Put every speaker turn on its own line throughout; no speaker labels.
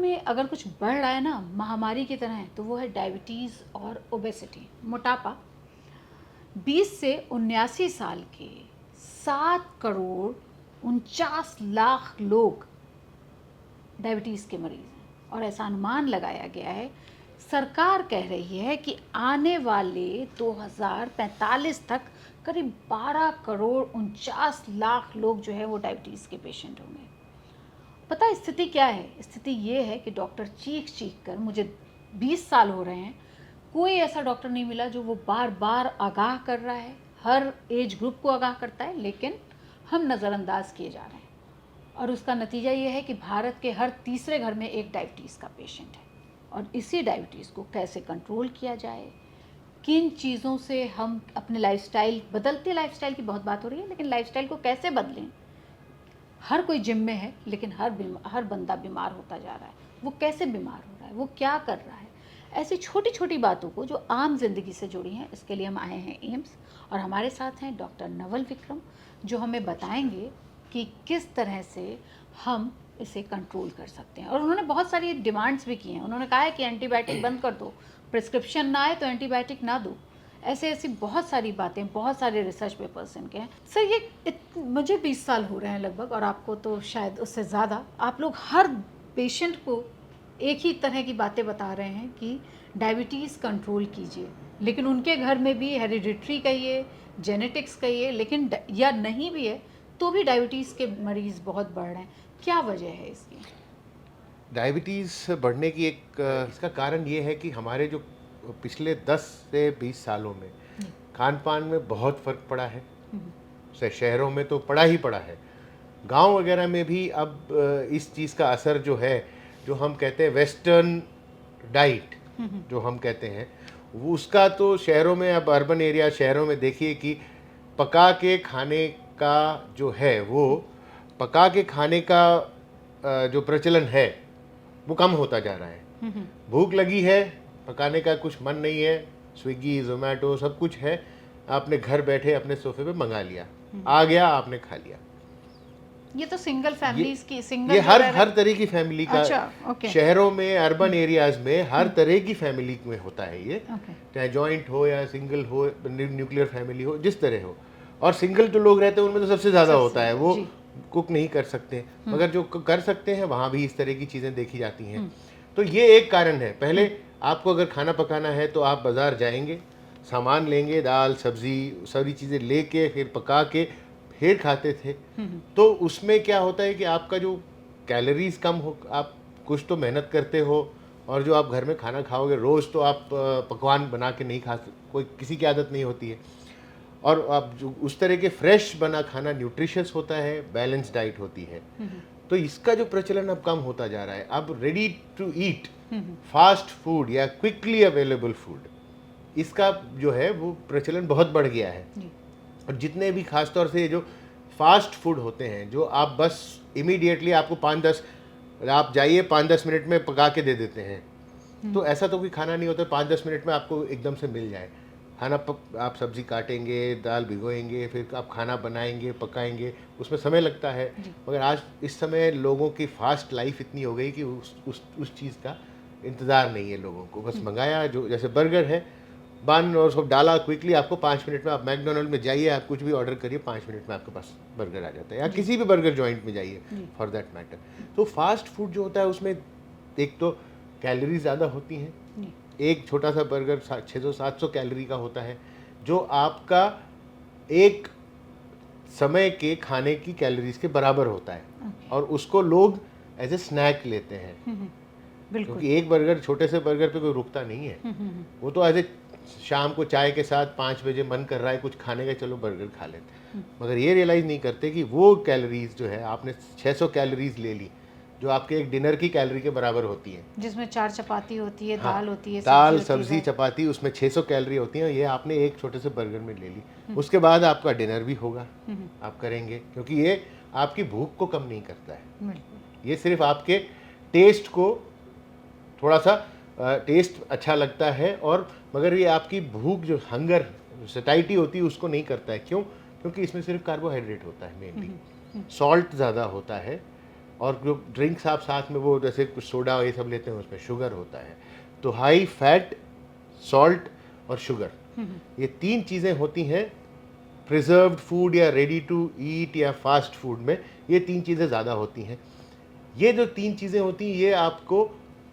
में अगर कुछ बढ़ रहा है ना महामारी की तरह है, तो वो है डायबिटीज़ और ओबेसिटी, मोटापा। 20 से 79 साल के 7 करोड़ 49 लाख लोग डायबिटीज़ के मरीज़ हैं, और ऐसा अनुमान लगाया गया है, सरकार कह रही है कि आने वाले 2045 तक करीब 12 करोड़ 49 लाख लोग जो है वो डायबिटीज़ के पेशेंट होंगे। पता है स्थिति क्या है? स्थिति ये है कि डॉक्टर चीख चीख कर, मुझे 20 साल हो रहे हैं, कोई ऐसा डॉक्टर नहीं मिला जो वो बार बार आगाह कर रहा है, हर एज ग्रुप को आगाह करता है, लेकिन हम नज़रअंदाज किए जा रहे हैं। और उसका नतीजा ये है कि भारत के हर तीसरे घर में एक डायबिटीज़ का पेशेंट है। और इसी डायबिटीज़ को कैसे कंट्रोल किया जाए, किन चीज़ों से हम अपने लाइफस्टाइल, बदलते लाइफस्टाइल की बहुत बात हो रही है, लेकिन लाइफस्टाइल को कैसे बदलें। हर कोई जिम में है, लेकिन हर बंदा बीमार होता जा रहा है। वो कैसे बीमार हो रहा है, वो क्या कर रहा है, ऐसी छोटी छोटी बातों को जो आम जिंदगी से जुड़ी हैं, इसके लिए हम आए हैं एम्स। और हमारे साथ हैं डॉक्टर नवल विक्रम, जो हमें बताएंगे कि किस तरह से हम इसे कंट्रोल कर सकते हैं। और उन्होंने बहुत सारी डिमांड्स भी की हैं। उन्होंने कहा है कि एंटीबायोटिक बंद कर दो, प्रिस्क्रिप्शन ना आए तो एंटीबायोटिक ना दो, ऐसे ऐसी बहुत सारी बातें, बहुत सारे रिसर्च पेपर्स इनके हैं। सर ये मुझे 20 साल हो रहे हैं लगभग, और आपको तो शायद उससे ज़्यादा। आप लोग हर पेशेंट को एक ही तरह की बातें बता रहे हैं कि डायबिटीज़ कंट्रोल कीजिए, लेकिन उनके घर में भी हेरिडिटरी कहिए, जेनेटिक्स कहिए, लेकिन या नहीं भी है तो भी डायबिटीज़ के मरीज़ बहुत बढ़ रहे हैं। क्या वजह है इसकी?
डायबिटीज़ बढ़ने की इसका कारण ये है कि हमारे जो पिछले 10 से 20 सालों में खान पान में बहुत फ़र्क पड़ा है। शहरों में तो पड़ा ही पड़ा है, गांव वगैरह में भी अब इस चीज़ का असर जो है, जो हम कहते हैं वेस्टर्न डाइट जो हम कहते हैं, वो उसका तो शहरों में, अब अर्बन एरिया शहरों में देखिए कि पका के खाने का जो है, वो पका के खाने का जो प्रचलन है वो कम होता जा रहा है। भूख लगी है, पकाने का कुछ मन नहीं है, स्विगी जोमेटो सब कुछ है, आपने घर बैठे अपने सोफे पे मंगा लिया, आ गया, आपने खा लिया।
ये तो सिंगल फैमिलीज की, सिंगल
ये हर तरह की फैमिली का।
अच्छा, ओके।
शहरों में, अर्बन एरियाज में हर तरह की फैमिली में होता है ये, चाहे जॉइंट हो या सिंगल हो, न्यूक्लियर फैमिली हो, जिस तरह हो। और सिंगल जो लोग रहते हैं उनमें तो सबसे ज़्यादा होता है, वो कुक नहीं कर सकते, मगर जो कर सकते हैं वहाँ भी इस तरह की चीज़ें देखी जाती हैं। तो ये एक कारण है। पहले आपको अगर खाना पकाना है तो आप बाज़ार जाएंगे, सामान लेंगे, दाल सब्ज़ी सारी चीज़ें लेके फिर पका के फिर खाते थे। तो उसमें क्या होता है कि आपका जो कैलोरीज कम हो, आप कुछ तो मेहनत करते हो, और जो आप घर में खाना खाओगे रोज़, तो आप पकवान बना के नहीं खा सकते, कोई किसी की आदत नहीं होती है। और आप जो उस तरह के फ्रेश बना खाना न्यूट्रिशियस होता है, बैलेंस डाइट होती है। तो इसका जो प्रचलन अब कम होता जा रहा है। अब ready to eat fast food या क्विकली अवेलेबल फूड, इसका जो है वो प्रचलन बहुत बढ़ गया है। और जितने भी खासतौर से जो फास्ट फूड होते हैं, जो आप बस इमीडिएटली आपको 5-10, आप जाइए 5-10 मिनट में पका के दे देते हैं, तो ऐसा तो कोई खाना नहीं होता 5-10 मिनट में आपको एकदम से मिल जाए खाना। आप सब्जी काटेंगे, दाल भिगोएंगे, फिर आप खाना बनाएंगे, पकाएंगे, उसमें समय लगता है। मगर आज इस समय लोगों की फास्ट लाइफ इतनी हो गई कि उस चीज़ का इंतज़ार नहीं है लोगों को। बस मंगाया, जो जैसे बर्गर है, बन और सब डाला क्विकली, आपको 5 मिनट में, आप मैकडोनल्ड में जाइए, आप कुछ भी ऑर्डर करिए, 5 मिनट में आपके पास बर्गर आ जाता है, या किसी भी बर्गर जॉइंट में जाइए फॉर दैट मैटर। तो फास्ट फूड जो होता है उसमें एक तो कैलोरी ज़्यादा होती हैं। एक छोटा सा बर्गर 600-700 कैलोरी का होता है, जो आपका एक समय के खाने की कैलोरीज के बराबर होता है। और उसको लोग एज ए स्नैक लेते हैं, क्योंकि एक बर्गर, छोटे से बर्गर पे कोई रुकता नहीं है। वो तो एज ए शाम को चाय के साथ 5 बजे मन कर रहा है कुछ खाने का, चलो बर्गर खा लेते। मगर ये रियलाइज़ नहीं करते कि वो कैलोरीज जो है, आपने 600 कैलोरीज ले ली, जो आपके एक डिनर की कैलोरी के बराबर होती है,
जिसमें 4 चपाती होती है, दाल होती है,
दाल सब्जी चपाती, उसमें 600 कैलोरी होती है। ये आपने एक छोटे से बर्गर में ले ली। उसके बाद आपका डिनर भी होगा, आप करेंगे, क्योंकि ये आपकी भूख को कम नहीं करता है, ये सिर्फ आपके टेस्ट को, थोड़ा सा टेस्ट अच्छा लगता है, और मगर ये आपकी भूख, जो हंगर, सटाइटी होती है, उसको नहीं करता है। क्यों? क्योंकि इसमें सिर्फ कार्बोहाइड्रेट होता है, मेनली सॉल्ट ज़्यादा होता है, और जो ड्रिंक्स आप साथ में वो जैसे कुछ सोडा ये सब लेते हैं उसमें शुगर होता है। तो हाई फैट, सॉल्ट और शुगर, ये 3 चीज़ें होती हैं प्रिजर्व्ड फूड या रेडी टू ईट या फास्ट फूड में, ये 3 चीज़ें ज़्यादा होती हैं। ये जो 3 चीज़ें होती हैं ये आपको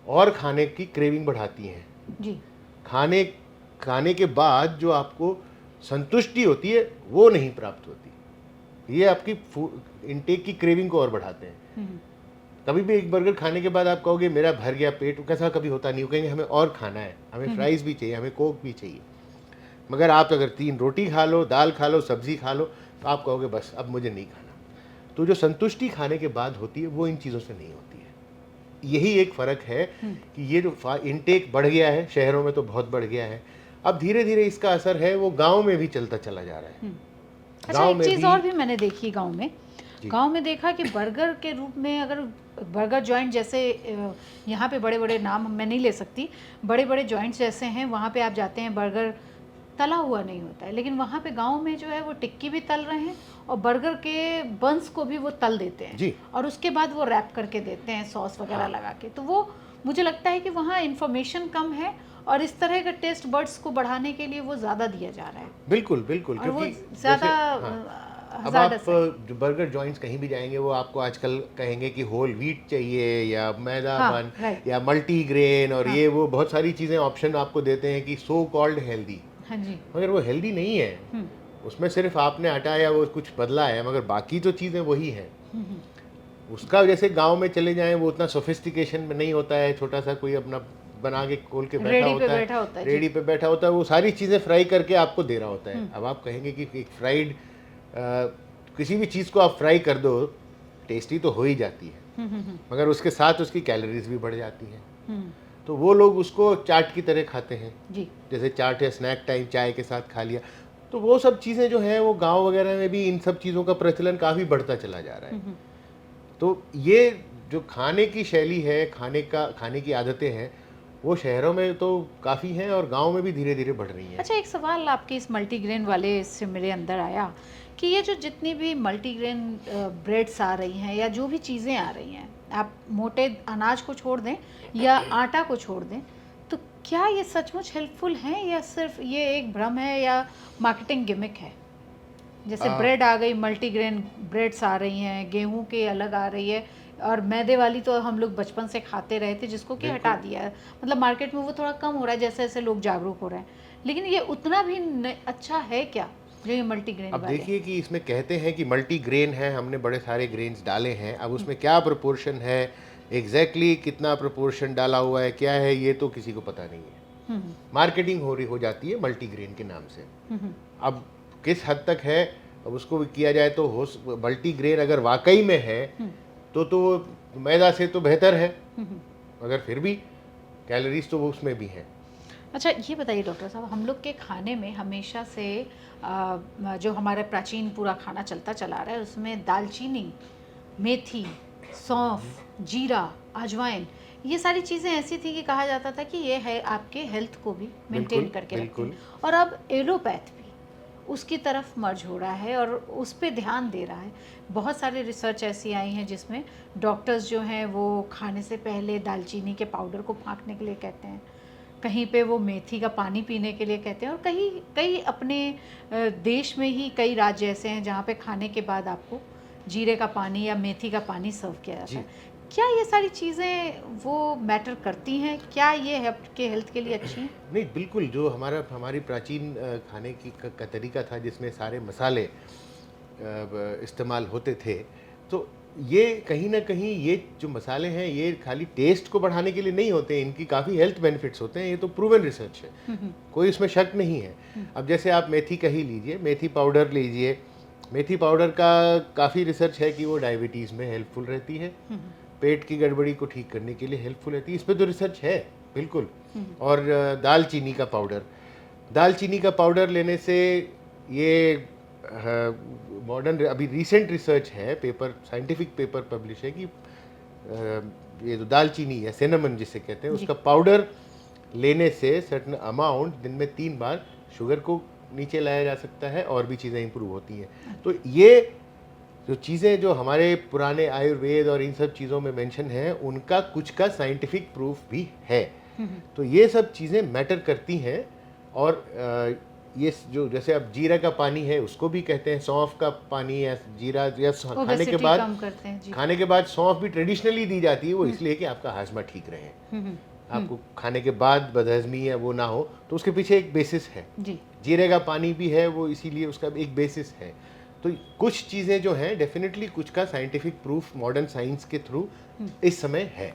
और खाने की क्रेविंग बढ़ाती हैं
जी।
खाने के बाद जो आपको संतुष्टि होती है वो नहीं प्राप्त होती। ये आपकी इनटेक की क्रेविंग को और बढ़ाते हैं। कभी भी एक बर्गर खाने के बाद आप कहोगे मेरा भर गया पेट, कैसा कभी होता नहीं हो, कहेंगे हमें और खाना है, हमें फ्राइज भी चाहिए, हमें कोक भी चाहिए। मगर आप अगर 3 रोटी खा लो, दाल खा लो, सब्जी खा लो, तो आप कहोगे बस अब मुझे नहीं खाना। तो जो संतुष्टि खाने के बाद होती है वो इन चीज़ों से नहीं होती है। यही एक फ़र्क है कि ये जो इनटेक बढ़ गया है, शहरों में तो बहुत बढ़ गया है, अब धीरे धीरे इसका असर है वो गांव में भी चलता चला जा रहा है।
अच्छा, एक चीज़ और भी मैंने देखी गांव में देखा कि बर्गर के रूप में, अगर बर्गर जॉइंट जैसे यहाँ पे बड़े बड़े नाम मैं नहीं ले सकती, बड़े बड़े जॉइंट्स जैसे हैं, वहाँ पे आप जाते हैं, बर्गर तला हुआ नहीं होता है, लेकिन वहाँ पे गांव में जो है वो टिक्की भी तल रहे हैं और बर्गर के बंस को भी वो तल देते हैं
जी।
और उसके बाद वो रैप करके देते हैं सॉस वगैरह लगा के। तो वो मुझे लगता है कि वहाँ इन्फॉर्मेशन कम है और इस तरह का टेस्ट बर्ड्स को बढ़ाने के लिए वो ज़्यादा दिया जा रहा है।
बिल्कुल बिल्कुल,
क्योंकि ज़्यादा
अब आप जो बर्गर जॉइंट्स कहीं भी जाएंगे वो आपको आजकल कहेंगे कि होल व्हीट चाहिए या मैदा बन या मल्टी ग्रेन और ये वो बहुत सारी चीज़ें ऑप्शन आपको देते हैं कि सो कॉल्ड हेल्दी।
हाँ जी।
मगर वो हेल्दी नहीं है, उसमें सिर्फ आपने आटा या वो कुछ बदला है, मगर बाकी जो चीज़ें वही हैं। उसका जैसे गांव में चले जाएं वो उतना सोफिस्टिकेशन में नहीं होता है, छोटा सा कोई अपना बना के खोल के बैठा होता है, रेडी पे बैठा होता है, वो सारी चीज़ें फ्राई करके आपको दे रहा होता है। अब आप कहेंगे कि एक फ्राइड किसी भी चीज़ को आप फ्राई कर दो टेस्टी तो हो ही जाती है, मगर उसके साथ उसकी कैलोरीज भी बढ़ जाती हैं। तो वो लोग उसको चाट की तरह खाते हैं जी, जैसे चाट या स्नैक टाइम चाय के साथ खा लिया। तो वो सब चीज़ें जो हैं वो गांव वगैरह में भी इन सब चीज़ों का प्रचलन काफ़ी बढ़ता चला जा रहा है। तो ये जो खाने की शैली है, खाने की आदतें हैं, वो शहरों में तो काफ़ी हैं और गांव में भी धीरे धीरे बढ़ रही हैं।
अच्छा, एक सवाल आपके इस मल्टीग्रेन वाले से मेरे अंदर आया कि ये जो जितनी भी मल्टीग्रेन ब्रेड्स आ रही हैं या जो भी चीज़ें आ रही हैं, आप मोटे अनाज को छोड़ दें या आटा को छोड़ दें, तो क्या ये सचमुच हेल्पफुल हैं या सिर्फ ये एक भ्रम है या मार्केटिंग गिमिक है? जैसे ब्रेड आ गई, मल्टीग्रेन ब्रेड्स आ रही हैं, गेहूं के अलग आ रही है, और मैदे वाली तो हम लोग बचपन से खाते रहे थे जिसको कि हटा दिया है। मतलब मार्केट में वो थोड़ा कम हो रहा है जैसे जैसे लोग जागरूक हो रहे हैं, लेकिन ये उतना भी अच्छा है क्या जो ये मल्टीग्रेन?
अब देखिए कि इसमें कहते हैं कि मल्टीग्रेन है, हमने बड़े सारे ग्रेन्स डाले हैं, अब उसमें क्या प्रोपोर्शन है, एग्जैक्टली कितना प्रोपोर्शन डाला हुआ है, क्या है, ये तो किसी को पता नहीं है। मार्केटिंग हो जाती है मल्टीग्रेन के नाम से। अब किस हद तक है, अब उसको किया जाए तो हो मल्टीग्रेन अगर वाकई में है तो मैदा से तो बेहतर है, मगर फिर भी कैलोरीज तो उसमें भी हैं।
अच्छा, ये बताइए डॉक्टर साहब, हम लोग के खाने में हमेशा से जो हमारा प्राचीन पूरा खाना चलता चला रहा है उसमें दालचीनी, मेथी, सौंफ, जीरा, अजवाइन, ये सारी चीज़ें ऐसी थी कि कहा जाता था कि ये है आपके हेल्थ को भी मेंटेन करके रखती है। और अब एलोपैथ भी उसकी तरफ मर्ज हो रहा है और उस पर ध्यान दे रहा है। बहुत सारे रिसर्च ऐसी आई हैं जिसमें डॉक्टर्स जो हैं वो खाने से पहले दालचीनी के पाउडर को फाँकने के लिए कहते हैं, कहीं पे वो मेथी का पानी पीने के लिए कहते हैं, और कई अपने देश में ही कई राज्य ऐसे हैं जहाँ पे खाने के बाद आपको जीरे का पानी या मेथी का पानी सर्व किया जाता है। क्या ये सारी चीज़ें वो मैटर करती हैं? क्या ये आपके हेल्थ के लिए अच्छी हैं?
नहीं, बिल्कुल। जो हमारी प्राचीन खाने की का तरीका था जिसमें सारे मसाले इस्तेमाल होते थे, तो ये कहीं ना कहीं ये जो मसाले हैं ये खाली टेस्ट को बढ़ाने के लिए नहीं होते, इनकी काफ़ी हेल्थ बेनिफिट्स होते हैं। ये तो प्रूवन रिसर्च है, कोई इसमें शक नहीं है। अब जैसे आप मेथी का ही लीजिए, मेथी पाउडर लीजिए, मेथी पाउडर का काफ़ी रिसर्च है कि वो डायबिटीज़ में हेल्पफुल रहती है, पेट की गड़बड़ी को ठीक करने के लिए हेल्पफुल रहती है, इस पर तो रिसर्च है बिल्कुल। और दालचीनी का पाउडर लेने से ये मॉडर्न अभी रिसेंट रिसर्च है, साइंटिफिक पेपर पब्लिश है कि ये जो दालचीनी या सिनेमन जिसे कहते हैं उसका पाउडर लेने से सर्टेन अमाउंट दिन में 3 बार शुगर को नीचे लाया जा सकता है और भी चीज़ें इंप्रूव होती हैं। तो ये जो चीज़ें जो हमारे पुराने आयुर्वेद और इन सब चीज़ों में मेंशन है, उनका कुछ का साइंटिफिक प्रूफ भी है। तो ये सब चीज़ें मैटर करती हैं। और ये जो जैसे अब जीरा का पानी है उसको भी कहते हैं सौंफ का पानी, या जीरा या खाने के बाद
कम करते हैं जी।
खाने के बाद सौंफ भी ट्रेडिशनली दी जाती है। वो इसलिए कि आपका हाजमा ठीक रहे, आपको खाने के बाद बदहजमी या वो ना हो, तो उसके पीछे एक बेसिस है
जी।
जीरे का पानी भी है वो, इसीलिए उसका एक बेसिस है। तो कुछ चीज़ें जो हैं डेफिनेटली कुछ का साइंटिफिक प्रूफ मॉडर्न साइंस के थ्रू इस समय है।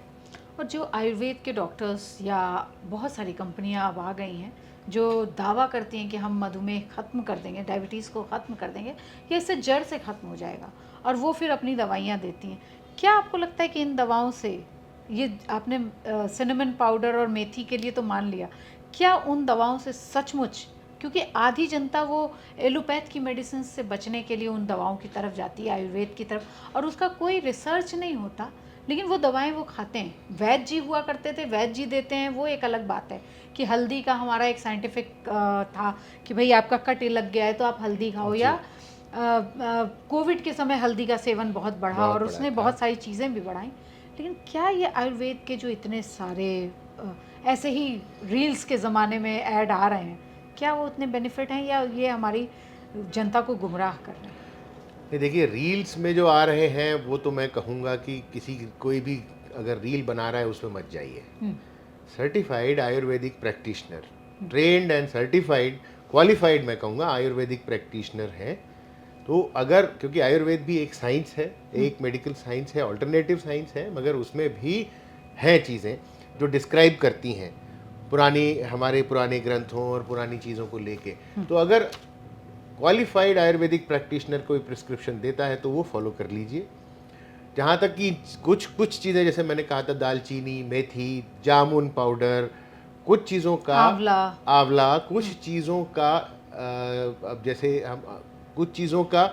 और जो आयुर्वेद के डॉक्टर्स या बहुत सारी कंपनियां अब आ गई हैं जो दावा करती हैं कि हम मधुमेह ख़त्म कर देंगे, डायबिटीज़ को ख़त्म कर देंगे, या इससे जड़ से ख़त्म हो जाएगा, और वो फिर अपनी दवाइयाँ देती हैं। क्या आपको लगता है कि इन दवाओं से, ये आपने सिनेमन पाउडर और मेथी के लिए तो मान लिया, क्या उन दवाओं से सचमुच, क्योंकि आधी जनता वो एलोपैथ की मेडिसिन से बचने के लिए उन दवाओं की तरफ जाती है, आयुर्वेद की तरफ, और उसका कोई रिसर्च नहीं होता, लेकिन वो दवाएं वो खाते हैं। वैद्य जी हुआ करते थे, वैद्य जी देते हैं, वो एक अलग बात है कि हल्दी का हमारा एक साइंटिफिक था कि भाई आपका कट लग गया है तो आप हल्दी खाओ, या कोविड के समय हल्दी का सेवन बहुत बढ़ा और उसने बहुत सारी चीज़ें भी बढ़ाई। लेकिन क्या ये आयुर्वेद के जो इतने सारे ऐसे ही रील्स के ज़माने में ऐड आ रहे हैं, क्या वो उतने बेनिफिट हैं या ये हमारी जनता को गुमराह कर रहे हैं?
नहीं, देखिए रील्स में जो आ रहे हैं वो तो मैं कहूँगा कि कोई भी अगर रील बना रहा है उसमें मत जाइए। Certified Ayurvedic practitioner, trend and certified qualified मैं कहूँगा आयुर्वेदिक प्रैक्टिशनर हैं। तो अगर, क्योंकि आयुर्वेद भी एक साइंस है, एक मेडिकल साइंस है, ऑल्टरनेटिव साइंस है, मगर उसमें भी हैं चीज़ें जो डिस्क्राइब करती हैं हमारे पुराने ग्रंथों और पुरानी चीज़ों को लेके। तो अगर क्वालिफाइड आयुर्वेदिक प्रैक्टिशनर कोई प्रिस्क्रिप्शन देता है तो वो फॉलो कर लीजिए। जहाँ तक कि कुछ चीज़ें जैसे मैंने कहा था, दालचीनी, मेथी, जामुन पाउडर, कुछ चीज़ों का आंवला, कुछ चीज़ों का अब जैसे हम कुछ चीज़ों का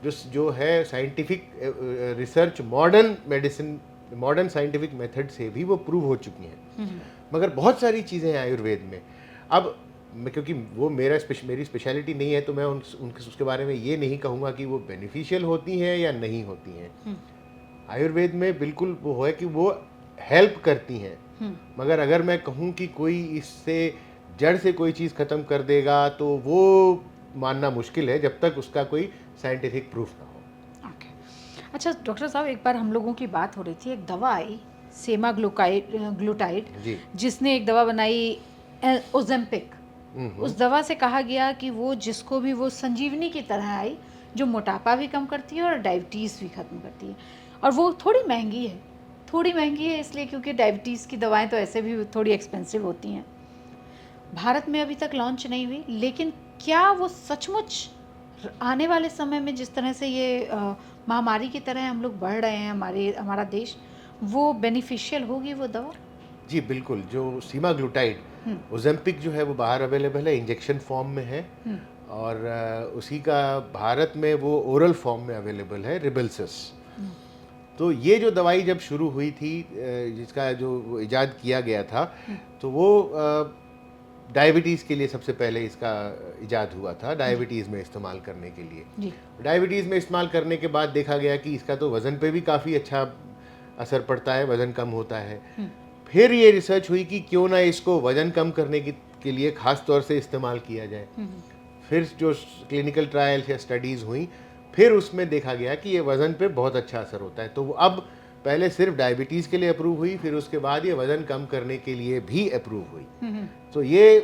जो है scientific research, modern medicine, modern scientific method से भी वो प्रूव हो चुकी हैं। मगर बहुत सारी चीज़ें हैं आयुर्वेद में। अब क्योंकि वो मेरी स्पेशलिटी नहीं है तो मैं उसके बारे में ये नहीं कहूँगा कि वो बेनिफिशियल होती हैं या नहीं होती हैं। आयुर्वेद में बिल्कुल वो है कि वो हेल्प करती हैं, मगर अगर मैं कहूँ कि कोई इससे जड़ से कोई चीज़ ख़त्म कर देगा तो वो मानना मुश्किल है जब तक उसका कोई साइंटिफिक प्रूफ ना हो।
अच्छा डॉक्टर साहब, एक बार हम लोगों की बात हो रही थी, एक दवा आई सेमाग्लूटाइड, जिसने एक दवा बनाई ओजेम्पिक। उस दवा से कहा गया कि वो जिसको भी वो संजीवनी की तरह आई, जो मोटापा भी कम करती है और डायबिटीज़ भी ख़त्म करती है। और वो थोड़ी महंगी है इसलिए क्योंकि डायबिटीज़ की दवाएं तो ऐसे भी थोड़ी एक्सपेंसिव होती हैं। भारत में अभी तक लॉन्च नहीं हुई, लेकिन क्या वो सचमुच आने वाले समय में जिस तरह से ये महामारी की तरह हम लोग बढ़ रहे हैं, हमारा देश, वो बेनिफिशियल होगी वो दवा?
जी बिल्कुल। जो सीमाग्लूटाइड ओजेम्पिक जो है वो बाहर अवेलेबल है, इंजेक्शन फॉर्म में है, और उसी का भारत में वो ओरल फॉर्म में अवेलेबल है, रिबेल्सिस। तो ये जो दवाई जब शुरू हुई थी, जिसका जो इजाद किया गया था, तो वो डायबिटीज़ के लिए सबसे पहले इसका इजाद हुआ था, डायबिटीज़ में इस्तेमाल करने के लिए। डायबिटीज़ में इस्तेमाल करने के बाद देखा गया कि इसका तो वज़न पे भी काफ़ी अच्छा असर पड़ता है, वज़न कम होता है। फिर ये रिसर्च हुई कि क्यों ना इसको वज़न कम करने के लिए ख़ास तौर से इस्तेमाल किया जाए। फिर जो क्लिनिकल ट्रायल्स या स्टडीज़ हुई, फिर उसमें देखा गया कि ये वज़न पे बहुत अच्छा असर होता है। तो वो अब पहले सिर्फ डायबिटीज़ के लिए अप्रूव हुई, फिर उसके बाद ये वज़न कम करने के लिए भी अप्रूव हुई। तो ये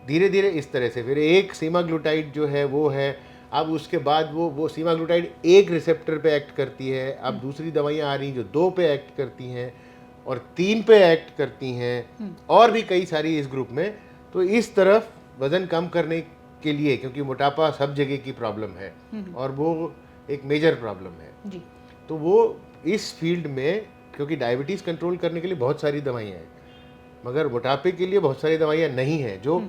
धीरे धीरे इस तरह से, फिर एक सीमाग्लूटाइड जो है वो है, अब उसके बाद वो सीमाग्लूटाइड एक रिसेप्टर पे एक्ट करती है। अब दूसरी दवाइयाँ आ रही जो 2 पे एक्ट करती हैं और 3 पे एक्ट करती हैं, और भी कई सारी इस ग्रुप में। तो इस तरफ वज़न कम करने के लिए, क्योंकि मोटापा सब जगह की प्रॉब्लम है और वो एक मेजर प्रॉब्लम है जी। तो वो इस फील्ड में, क्योंकि डायबिटीज़ कंट्रोल करने के लिए बहुत सारी दवाइयाँ हैं, मगर मोटापे के लिए बहुत सारी दवाइयाँ नहीं हैं जो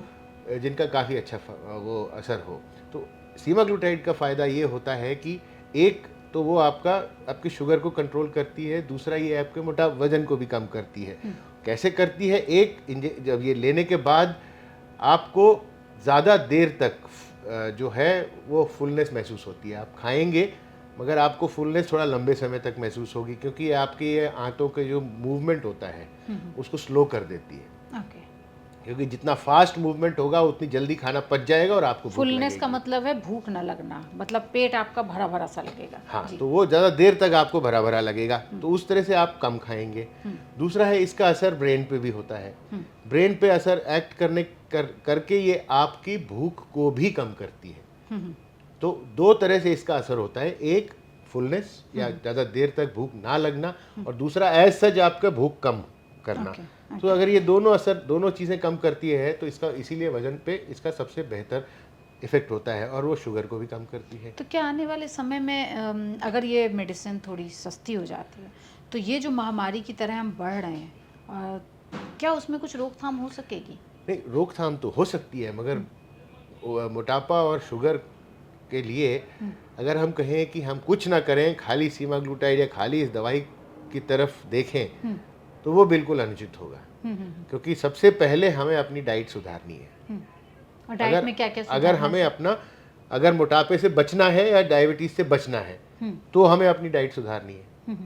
जिनका काफ़ी अच्छा वो असर हो। तो सीमाग्लूटाइड का फ़ायदा ये होता है कि एक तो वो आपकी शुगर को कंट्रोल करती है, दूसरा ये आपके वज़न को भी कम करती है। कैसे करती है? जब ये लेने के बाद आपको ज़्यादा देर तक जो है वो फुलनेस महसूस होती है। आप खाएंगे मगर आपको फुलनेस थोड़ा लंबे समय तक महसूस होगी, क्योंकि ये आपके ये आंतों के जो मूवमेंट होता है उसको स्लो कर देती है।
ओके।
क्योंकि जितना फास्ट मूवमेंट होगा उतनी जल्दी खाना पच जाएगा और आपको भूख
फुलनेस का
लगेगी।
मतलब है भूख ना लगना, मतलब पेट आपका भरा भरा सा लगेगा।
हाँ,
जी।
तो वो ज़्यादा देर तक आपको भरा भरा लगेगा, तो उस तरह से आप कम खाएंगे। दूसरा है इसका असर ब्रेन पे भी होता है। ब्रेन पे असर एक्ट करके ये आपकी भूख को भी कम करती है। तो दो तरह से इसका असर होता है, एक फुलनेस या ज़्यादा देर तक भूख ना लगना, और दूसरा एज सच आपका भूख कम करना। तो अगर ये दोनों चीज़ें कम करती है तो इसका इसीलिए वजन पे इसका सबसे बेहतर इफेक्ट होता है, और वो शुगर को भी कम करती है।
तो क्या आने वाले समय में अगर ये मेडिसिन थोड़ी सस्ती हो जाती है तो ये जो महामारी की तरह हम बढ़ रहे हैं, क्या उसमें कुछ रोकथाम हो सकेगी?
नहीं, रोकथाम तो हो सकती है, मगर मोटापा और शुगर के लिए अगर हम कहें कि हम कुछ ना करें, खाली सीमाग्लूटाइड या खाली इस दवाई की तरफ देखें, तो वो बिल्कुल अनुचित होगा। क्योंकि सबसे पहले हमें अपनी डाइट सुधारनी है।
और डाइट में क्या क्या
अगर हमें अगर मोटापे से बचना है या डायबिटीज से बचना है तो हमें अपनी डाइट सुधारनी है।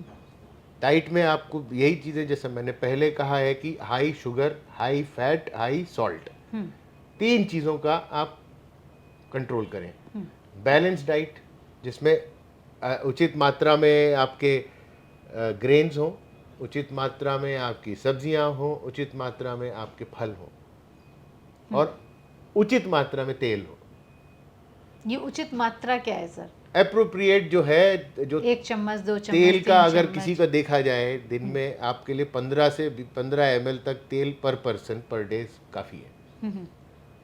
डाइट में आपको यही चीज़ें, जैसे मैंने पहले कहा है कि high sugar, high fat, high salt, 3 चीज़ों का आप कंट्रोल करें। बैलेंस डाइट, जिसमें उचित मात्रा में आपके ग्रेन्स हों, उचित मात्रा में आपकी सब्जियां हों, उचित मात्रा में आपके फल हों, और उचित मात्रा में तेल हो।
ये उचित मात्रा क्या है सर?
एप्रोप्रिएट जो है, जो
1 चम्मच 2 चम्मच
तेल का
3
अगर
चम्मच।
किसी का देखा जाए, दिन में आपके लिए 15 से 15 ml तक तेल पर पर्सन पर डे काफ़ी है।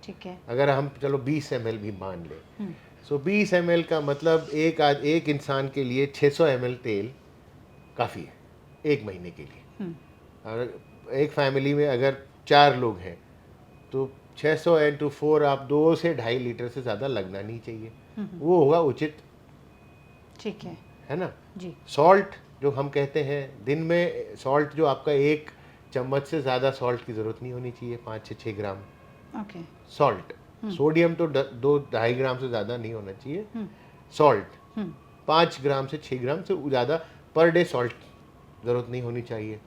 ठीक है।
अगर हम चलो 20 ml भी मान लें, सो 20 ml का मतलब एक इंसान के लिए 600 ml तेल काफ़ी है एक महीने के लिए। और एक फैमिली में अगर 4 लोग हैं तो 600 × 4 आप 2 से 2.5 लीटर से ज़्यादा लगना नहीं चाहिए। वो होगा उचित।
ठीक है
ना
जी।
सॉल्ट जो हम कहते हैं, दिन में सॉल्ट जो आपका 1 चम्मच से ज़्यादा सॉल्ट की ज़रूरत नहीं होनी चाहिए, 5 से 6 ग्राम
ओके।
सॉल्ट। सोडियम तो 2-2.5 ग्राम से ज़्यादा नहीं होना चाहिए। सॉल्ट 5 ग्राम से 6 ग्राम से ज़्यादा पर डे सॉल्ट ज़रूरत नहीं होनी चाहिए।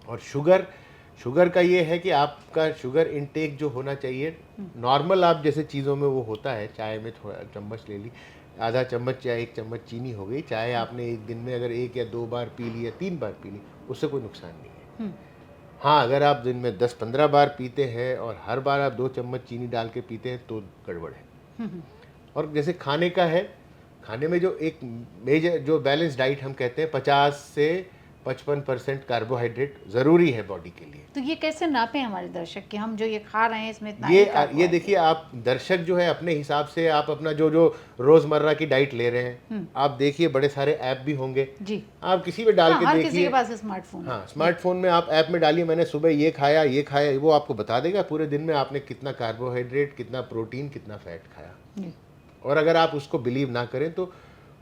और शुगर का ये है कि आपका शुगर इनटेक जो होना चाहिए नॉर्मल, आप जैसे चीज़ों में वो होता है, चाय में थोड़ा चम्मच ले ली, आधा चम्मच या 1 चम्मच चीनी हो गई, चाय आपने एक दिन में अगर 1 या 2 बार पी ली या 3 बार पी ली, उससे कोई नुकसान नहीं है। हाँ, अगर आप दिन में 10-15 बार पीते हैं और हर बार आप 2 चम्मच चीनी डाल के पीते हैं तो गड़बड़ है। और जैसे खाने का है, खाने में जो एक मेजर जो बैलेंस डाइट हम कहते हैं, 50 से 55% कार्बोहाइड्रेट ज़रूरी है बॉडी के लिए।
तो ये कैसे नापें हमारे दर्शक कि हम जो ये खा रहे हैं इसमें इतना
ये देखिए, आप दर्शक जो है अपने हिसाब से आप अपना जो रोज़मर्रा की डाइट ले रहे हैं, आप देखिए बड़े सारे ऐप भी होंगे
जी।
आप किसी में डाल के
हर
देखिए।
किसी के पास स्मार्टफोन।
हाँ, स्मार्टफोन में आप ऐप में डालिए, मैंने सुबह ये खाया, वो आपको बता देगा पूरे दिन में आपने कितना कार्बोहाइड्रेट, कितना प्रोटीन, कितना फैट खाया। और अगर आप उसको बिलीव ना करें तो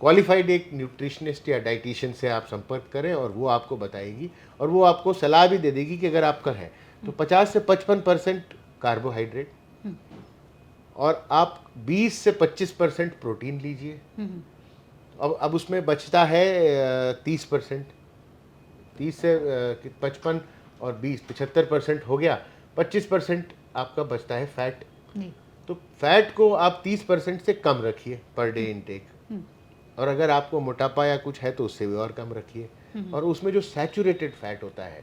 क्वालिफाइड एक न्यूट्रिशनिस्ट या डाइटिशियन से आप संपर्क करें और वो आपको बताएगी, और वो आपको सलाह भी दे देगी कि अगर आपका है तो 50 से 55% कार्बोहाइड्रेट और आप 20 से 25% प्रोटीन लीजिए। अब उसमें बचता है 30%, 30 से 55 और 20 75% हो गया, 25% आपका बचता है फैट। तो फैट को आप 30% से कम रखिए पर डे इनटेक, और अगर आपको मोटापा या कुछ है तो उससे भी और कम रखिए। और उसमें जो सैचुरेटेड फैट होता है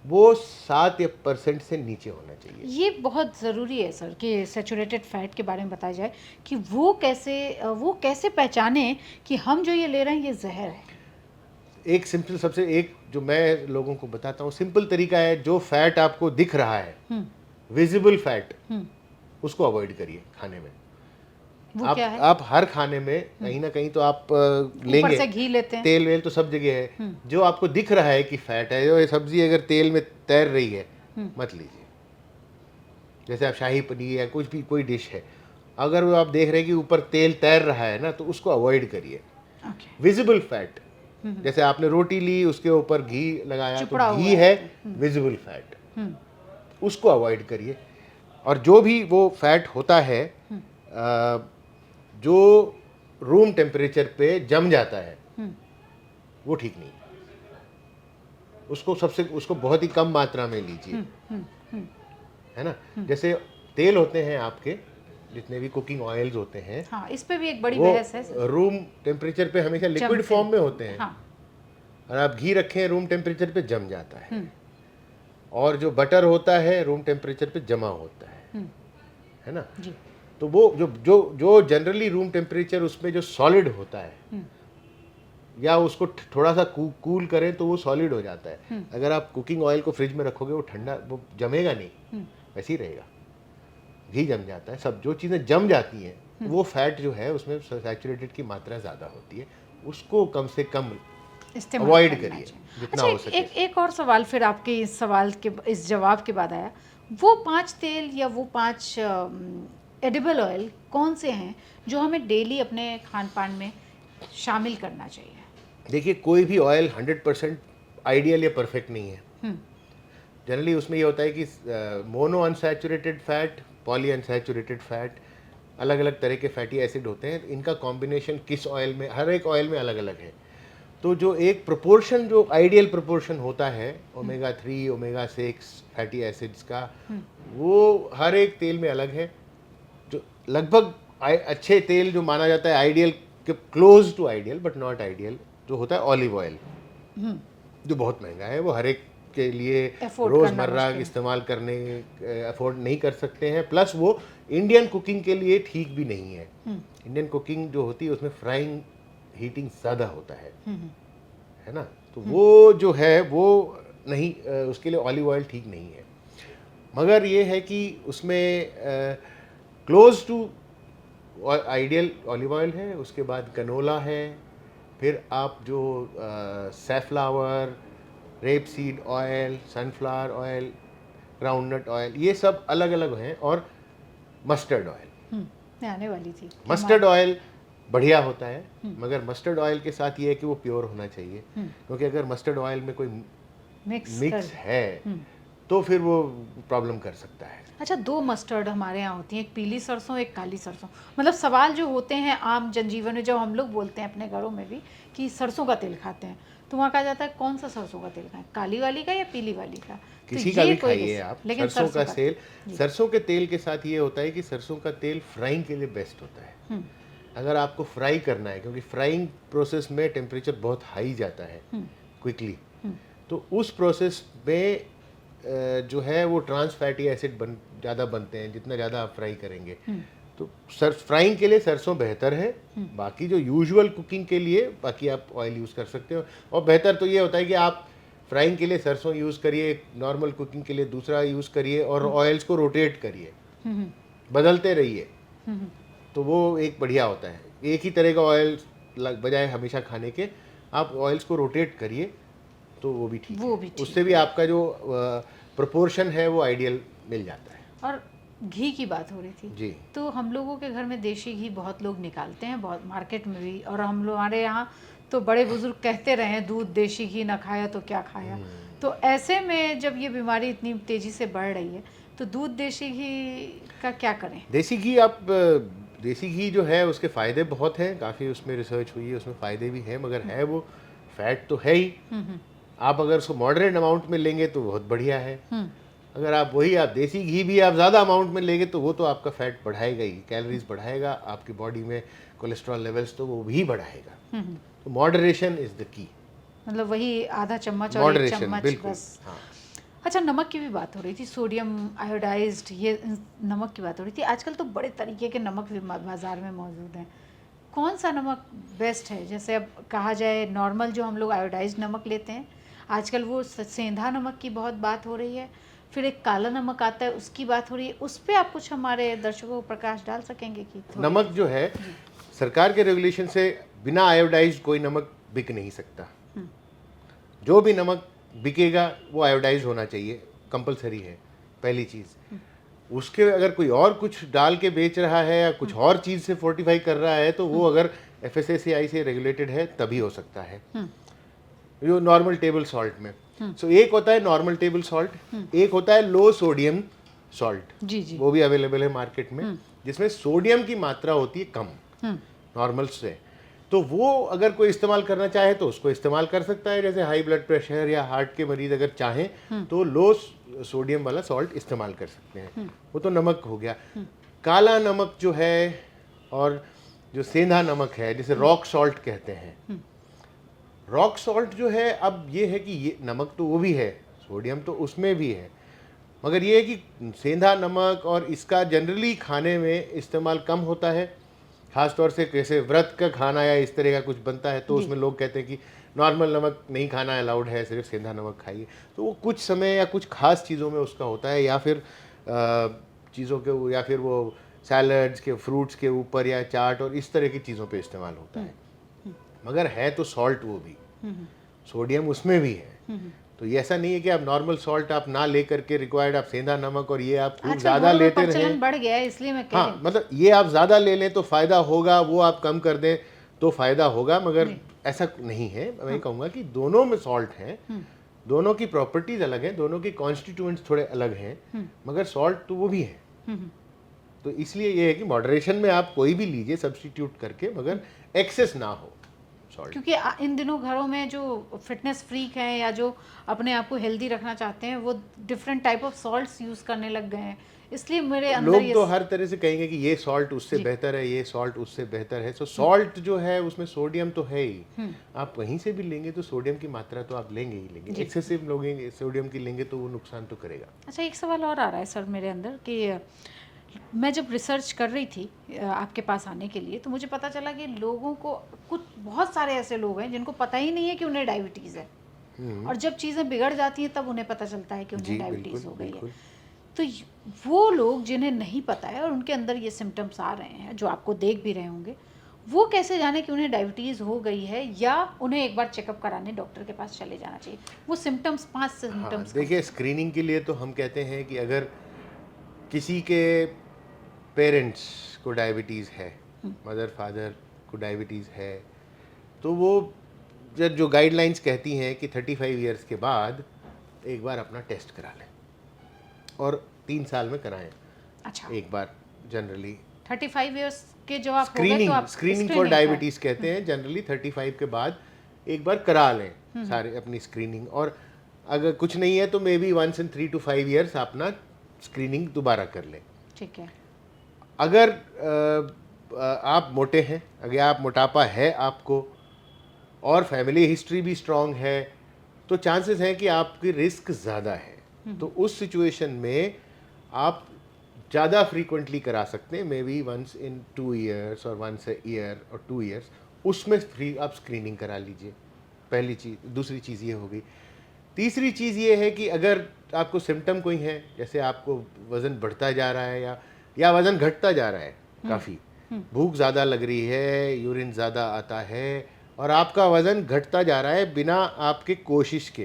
वो 7% से नीचे होना चाहिए।
ये बहुत ज़रूरी है सर कि सैचुरेटेड फैट के बारे में बताया जाए कि वो कैसे पहचाने कि हम जो ये ले रहे हैं ये जहर है।
एक सिंपल, सबसे एक जो मैं लोगों को बताता हूँ सिंपल तरीका है, जो फैट आपको दिख रहा है विजिबल फैट, उसको अवॉइड करिए खाने में।
वो क्या है?
आप हर खाने में कहीं ना कहीं तो आप लेंगे,
ऊपर से घी लेते हैं,
तेल वेल तो सब जगह है, जो आपको दिख रहा है कि फैट है, जो ये सब्जी अगर तेल में तैर रही है मत लीजिए। जैसे आप शाही पनीर या कुछ भी कोई डिश है, अगर वो आप देख रहे हैं कि ऊपर तेल तैर रहा है ना, तो उसको अवॉइड करिए। विजिबल फैट, जैसे आपने रोटी ली उसके ऊपर घी लगाया तो घी है विजिबल फैट, उसको अवॉइड करिए। और जो भी वो फैट होता है जो रूम टेम्परेचर पे जम जाता है वो ठीक नहीं। उसको बहुत ही कम मात्रा में लीजिए, है ना। जैसे तेल होते हैं आपके जितने भी कुकिंग ऑयल्स होते हैं,
हाँ, इस पे भी एक बड़ी बहस है।
वो रूम टेम्परेचर पे हमेशा लिक्विड फॉर्म में होते हैं।
हाँ।
और आप घी रखें रूम टेम्परेचर पे जम जाता है, और जो बटर होता है रूम टेम्परेचर पे जमा होता है ना।
जी।
तो वो जो जनरली रूम टेम्परेचर उसमें जो सॉलिड होता है, या उसको थोड़ा सा कूल करें तो वो सॉलिड हो जाता है। अगर आप कुकिंग ऑयल को फ्रिज में रखोगे वो ठंडा, वो जमेगा नहीं, वैसे ही रहेगा। घी जम जाता है, सब जो चीज़ें जम जाती हैं वो फैट जो है उसमें सैचुरेटेड की मात्रा ज़्यादा होती है, उसको कम से कम अवॉइड करिए जितना हो सके।
एक और सवाल फिर आपके इस सवाल के इस जवाब के बाद आया, वो 5 तेल या वो 5 एडिबल ऑयल कौन से हैं जो हमें डेली अपने खान पान में शामिल करना चाहिए?
देखिए, कोई भी ऑयल 100% आइडियल या परफेक्ट नहीं है। जनरली उसमें ये होता है कि mono unsaturated fat, poly unsaturated fat, अलग अलग तरह के फैटी एसिड होते हैं। इनका कॉम्बिनेशन किस ऑयल में, हर एक ऑयल में अलग अलग है। तो जो एक प्रोपोर्शन, जो आइडियल प्रोपोर्शन होता है ओमेगा 3 ओमेगा 6 फैटी एसिड्स का, वो हर एक तेल में अलग है। जो लगभग अच्छे तेल जो माना जाता है आइडियल के close to ideal but not ideal, जो होता है ऑलिव ऑयल, जो बहुत महंगा है, वो हर एक के लिए रोज़मर्रा इस्तेमाल करने अफोर्ड नहीं कर सकते हैं। प्लस वो इंडियन कुकिंग के लिए ठीक भी नहीं है। इंडियन कुकिंग जो होती है उसमें फ्राइंग हीटिंग ज़्यादा होता है ना। तो वो जो है वो नहीं, उसके लिए ऑलिव ऑयल ठीक नहीं है। मगर ये है कि उसमें close to ideal olive oil है, उसके बाद कनोला है, फिर आप जो safflower, rapeseed oil, sunflower oil, groundnut oil, ये सब अलग अलग हैं। और मस्टर्ड ऑयल,
आने वाली थी।
मस्टर्ड ऑयल बढ़िया होता है, मगर मस्टर्ड ऑयल के साथ ये है कि वो प्योर होना चाहिए, क्योंकि अगर मस्टर्ड ऑयल में कोई मिक्स है तो फिर वो प्रॉब्लम कर सकता है।
अच्छा, 2 मस्टर्ड हमारे यहाँ होती हैं, एक पीली सरसों एक काली सरसों। मतलब सवाल जो होते हैं आम जनजीवन में, जब हम लोग बोलते हैं अपने घरों में भी कि सरसों का तेल खाते हैं, तो वहाँ कहा जाता है कौन सा सरसों का तेल खाएं, काली वाली का या पीली वाली का?
किसी
तो
का भी खाइए आप,
लेकिन
सरसों का तेल। सरसों के तेल के साथ ये होता है कि सरसों का तेल फ्राइंग के लिए बेस्ट होता है। अगर आपको फ्राई करना है, क्योंकि फ्राइंग प्रोसेस में टेम्परेचर बहुत हाई जाता है क्विकली, तो उस प्रोसेस में जो है वो ट्रांस फैटी एसिड ज़्यादा बनते हैं जितना ज़्यादा आप फ्राई करेंगे। तो फ्राइंग के लिए सरसों बेहतर है। बाकी जो यूजुअल कुकिंग के लिए बाकी आप ऑयल यूज़ कर सकते हो। और बेहतर तो ये होता है कि आप फ्राइंग के लिए सरसों यूज़ करिए, नॉर्मल कुकिंग के लिए दूसरा यूज़ करिए, और ऑयल्स को रोटेट करिए, बदलते रहिए, तो वो एक बढ़िया होता है। एक ही तरह का ऑयल बजाय हमेशा खाने के आप ऑयल्स को रोटेट करिए, तो वो भी ठीक है। उससे भी आपका जो प्रोपोर्शन है वो आइडियल मिल जाता है।
और घी की बात हो रही थी
जी, तो
हम लोगों के घर में देशी घी बहुत लोग निकालते हैं, बहुत मार्केट में भी, और हम लोग हमारे यहाँ तो बड़े बुजुर्ग कहते रहे हैं दूध देशी घी ना खाया तो क्या खाया। तो ऐसे में जब ये बीमारी इतनी तेज़ी से बढ़ रही है तो दूध देशी घी का क्या करें?
देसी घी जो है उसके फ़ायदे बहुत हैं, काफ़ी उसमें रिसर्च हुई है, उसमें फ़ायदे भी हैं, मगर है वो फैट तो है ही। आप अगर उसको मॉडरेट अमाउंट में लेंगे तो बहुत बढ़िया है। अगर आप देसी घी भी आप ज़्यादा अमाउंट में लेंगे तो वो तो आपका फैट बढ़ाएगा ही, कैलोरीज बढ़ाएगा, आपकी बॉडी में कोलेस्ट्रॉल लेवल्स तो वो भी बढ़ाएगा। तो मॉडरेशन इज़ द की।
मतलब वही आधा चम्मच और 1 चम्मच बस।
हाँ।
अच्छा, नमक की भी बात हो रही थी, सोडियम आयोडाइज्ड, ये नमक की बात हो रही थी। आजकल तो बड़े तरीके के नमक भी बाज़ार में मौजूद हैं। कौन सा नमक बेस्ट है? जैसे अब कहा जाए नॉर्मल जो हम लोग आयोडाइज्ड नमक लेते हैं, आजकल वो सेंधा नमक की बहुत बात हो रही है, फिर एक काला नमक आता है उसकी बात हो रही है। उस पर आप कुछ हमारे दर्शकों को प्रकाश डाल सकेंगे कि
नमक जो है सरकार के रेगुलेशन से बिना आयोडाइज्ड कोई नमक बिक नहीं सकता। जो भी नमक बिकेगा वो आयोडाइज होना चाहिए, कंपलसरी है पहली चीज़। उसके अगर कोई और कुछ डाल के बेच रहा है या कुछ और चीज़ से फोर्टिफाई कर रहा है तो वो अगर FSSAI से रेगुलेटेड है तभी हो सकता है। जो नॉर्मल टेबल सॉल्ट में सो एक होता है नॉर्मल टेबल सॉल्ट, एक होता है लो सोडियम सॉल्ट,
जी जी,
वो भी अवेलेबल है मार्केट में, जिसमें सोडियम की मात्रा होती है कम। नॉर्मल से, तो वो अगर कोई इस्तेमाल करना चाहे तो उसको इस्तेमाल कर सकता है। जैसे हाई ब्लड प्रेशर या हार्ट के मरीज अगर चाहें तो लो सोडियम वाला सॉल्ट इस्तेमाल कर सकते हैं। वो तो नमक हो गया। काला नमक जो है और जो सेंधा नमक है, जिसे रॉक सॉल्ट कहते हैं, रॉक सॉल्ट जो है, अब ये है कि ये नमक तो वो भी है, सोडियम तो उसमें भी है, मगर ये है कि सेंधा नमक और इसका जनरली खाने में इस्तेमाल कम होता है। ख़ास तौर से जैसे व्रत का खाना या इस तरह का कुछ बनता है तो उसमें लोग कहते हैं कि नॉर्मल नमक नहीं खाना अलाउड है, सिर्फ सेंधा नमक खाइए। तो वो कुछ समय या कुछ खास चीज़ों में उसका होता है, या फिर चीज़ों के, या फिर वो सैलड्स के, फ्रूट्स के ऊपर या चाट और इस तरह की चीज़ों पे इस्तेमाल होता है। मगर है तो सॉल्ट वो भी, सोडियम उसमें भी है। तो ये ऐसा नहीं है कि आप नॉर्मल सॉल्ट आप ना लेकर के रिक्वायर्ड आप सेंधा नमक और ये आप खूब ज़्यादा लेते रहें,
बढ़ गया है इसलिए मैं कह रही हूँ।
मतलब ये आप ज़्यादा ले लें तो फ़ायदा होगा, वो आप कम कर दें तो फ़ायदा होगा, मगर ऐसा नहीं है। मैं कहूँगा कि दोनों में सॉल्ट हैं, दोनों की प्रॉपर्टीज़ अलग हैं, दोनों के कॉन्स्टिट्यूएंट्स थोड़े अलग हैं, मगर सॉल्ट तो वो भी है। तो इसलिए ये है कि मॉडरेशन में आप कोई भी लीजिए सब्स्टिट्यूट करके, मगर एक्सेस ना हो सॉल्ट।
क्योंकि इन दिनों घरों में जो फिटनेस फ्रीक हैं या जो अपने आप को हेल्दी रखना चाहते हैं, वो different type of salts use करने लग गए हैं, इसलिए मेरे अंदर
लोग तो हर तरह से कहेंगे कि ये सॉल्ट उससे बेहतर है, ये सॉल्ट उससे बेहतर है। तो सॉल्ट जो है उसमें सोडियम तो है ही, आप कहीं से भी लेंगे तो सोडियम की मात्रा तो आप लेंगे ही लेंगे। एक्सेसिव लोगे सोडियम की लेंगे तो वो नुकसान तो करेगा।
अच्छा, एक सवाल और आ रहा है सर मेरे अंदर कि मैं जब रिसर्च कर रही थी आपके पास आने के लिए, तो मुझे पता चला कि लोगों को, कुछ बहुत सारे ऐसे लोग हैं जिनको पता ही नहीं है कि उन्हें डायबिटीज़ है, और जब चीज़ें बिगड़ जाती हैं तब उन्हें पता चलता है कि उन्हें डायबिटीज़ हो गई है। तो वो लोग जिन्हें नहीं पता है और उनके अंदर ये सिम्टम्स आ रहे हैं, जो आपको देख भी रहे होंगे, वो कैसे जाने कि उन्हें डायबिटीज़ हो गई है, या उन्हें एक बार चेकअप कराने डॉक्टर के पास चले जाना चाहिए? वो सिम्टम्स, 5 सिम्टम्स।
देखिए, स्क्रीनिंग के लिए तो हम कहते हैं कि अगर किसी के पेरेंट्स को डायबिटीज़ है, मदर फादर को डायबिटीज़ है, तो वो जो गाइडलाइंस कहती हैं कि 35 इयर्स के बाद एक बार अपना टेस्ट करा लें, और 3 साल में कराएं।
अच्छा,
एक बार जनरली
35 इयर्स के जो आप हो गए तो आप
स्क्रीनिंग फॉर डायबिटीज़ कहते हैं। जनरली 35 के बाद एक बार करा लें सारे अपनी स्क्रीनिंग, और अगर कुछ नहीं है तो may be 1 in 3 to 5 years अपना स्क्रीनिंग दोबारा कर लें।
ठीक है।
अगर आप मोटे हैं, अगर आप मोटापा है आपको और फैमिली हिस्ट्री भी स्ट्रांग है, तो चांसेस हैं कि आपकी रिस्क ज़्यादा है। तो उस सिचुएशन में आप ज़्यादा फ्रीक्वेंटली करा सकते हैं, मे बी 1 in 2 years और 1 year और 2 years, उसमें फ्री आप स्क्रीनिंग करा लीजिए। पहली चीज़। दूसरी चीज़ ये हो गई। तीसरी चीज़ ये है कि अगर आपको सिम्टम कोई है, जैसे आपको वज़न बढ़ता जा रहा है या वज़न घटता जा रहा है काफ़ी, भूख ज़्यादा लग रही है, यूरिन ज़्यादा आता है, और आपका वज़न घटता जा रहा है बिना आपके कोशिश के,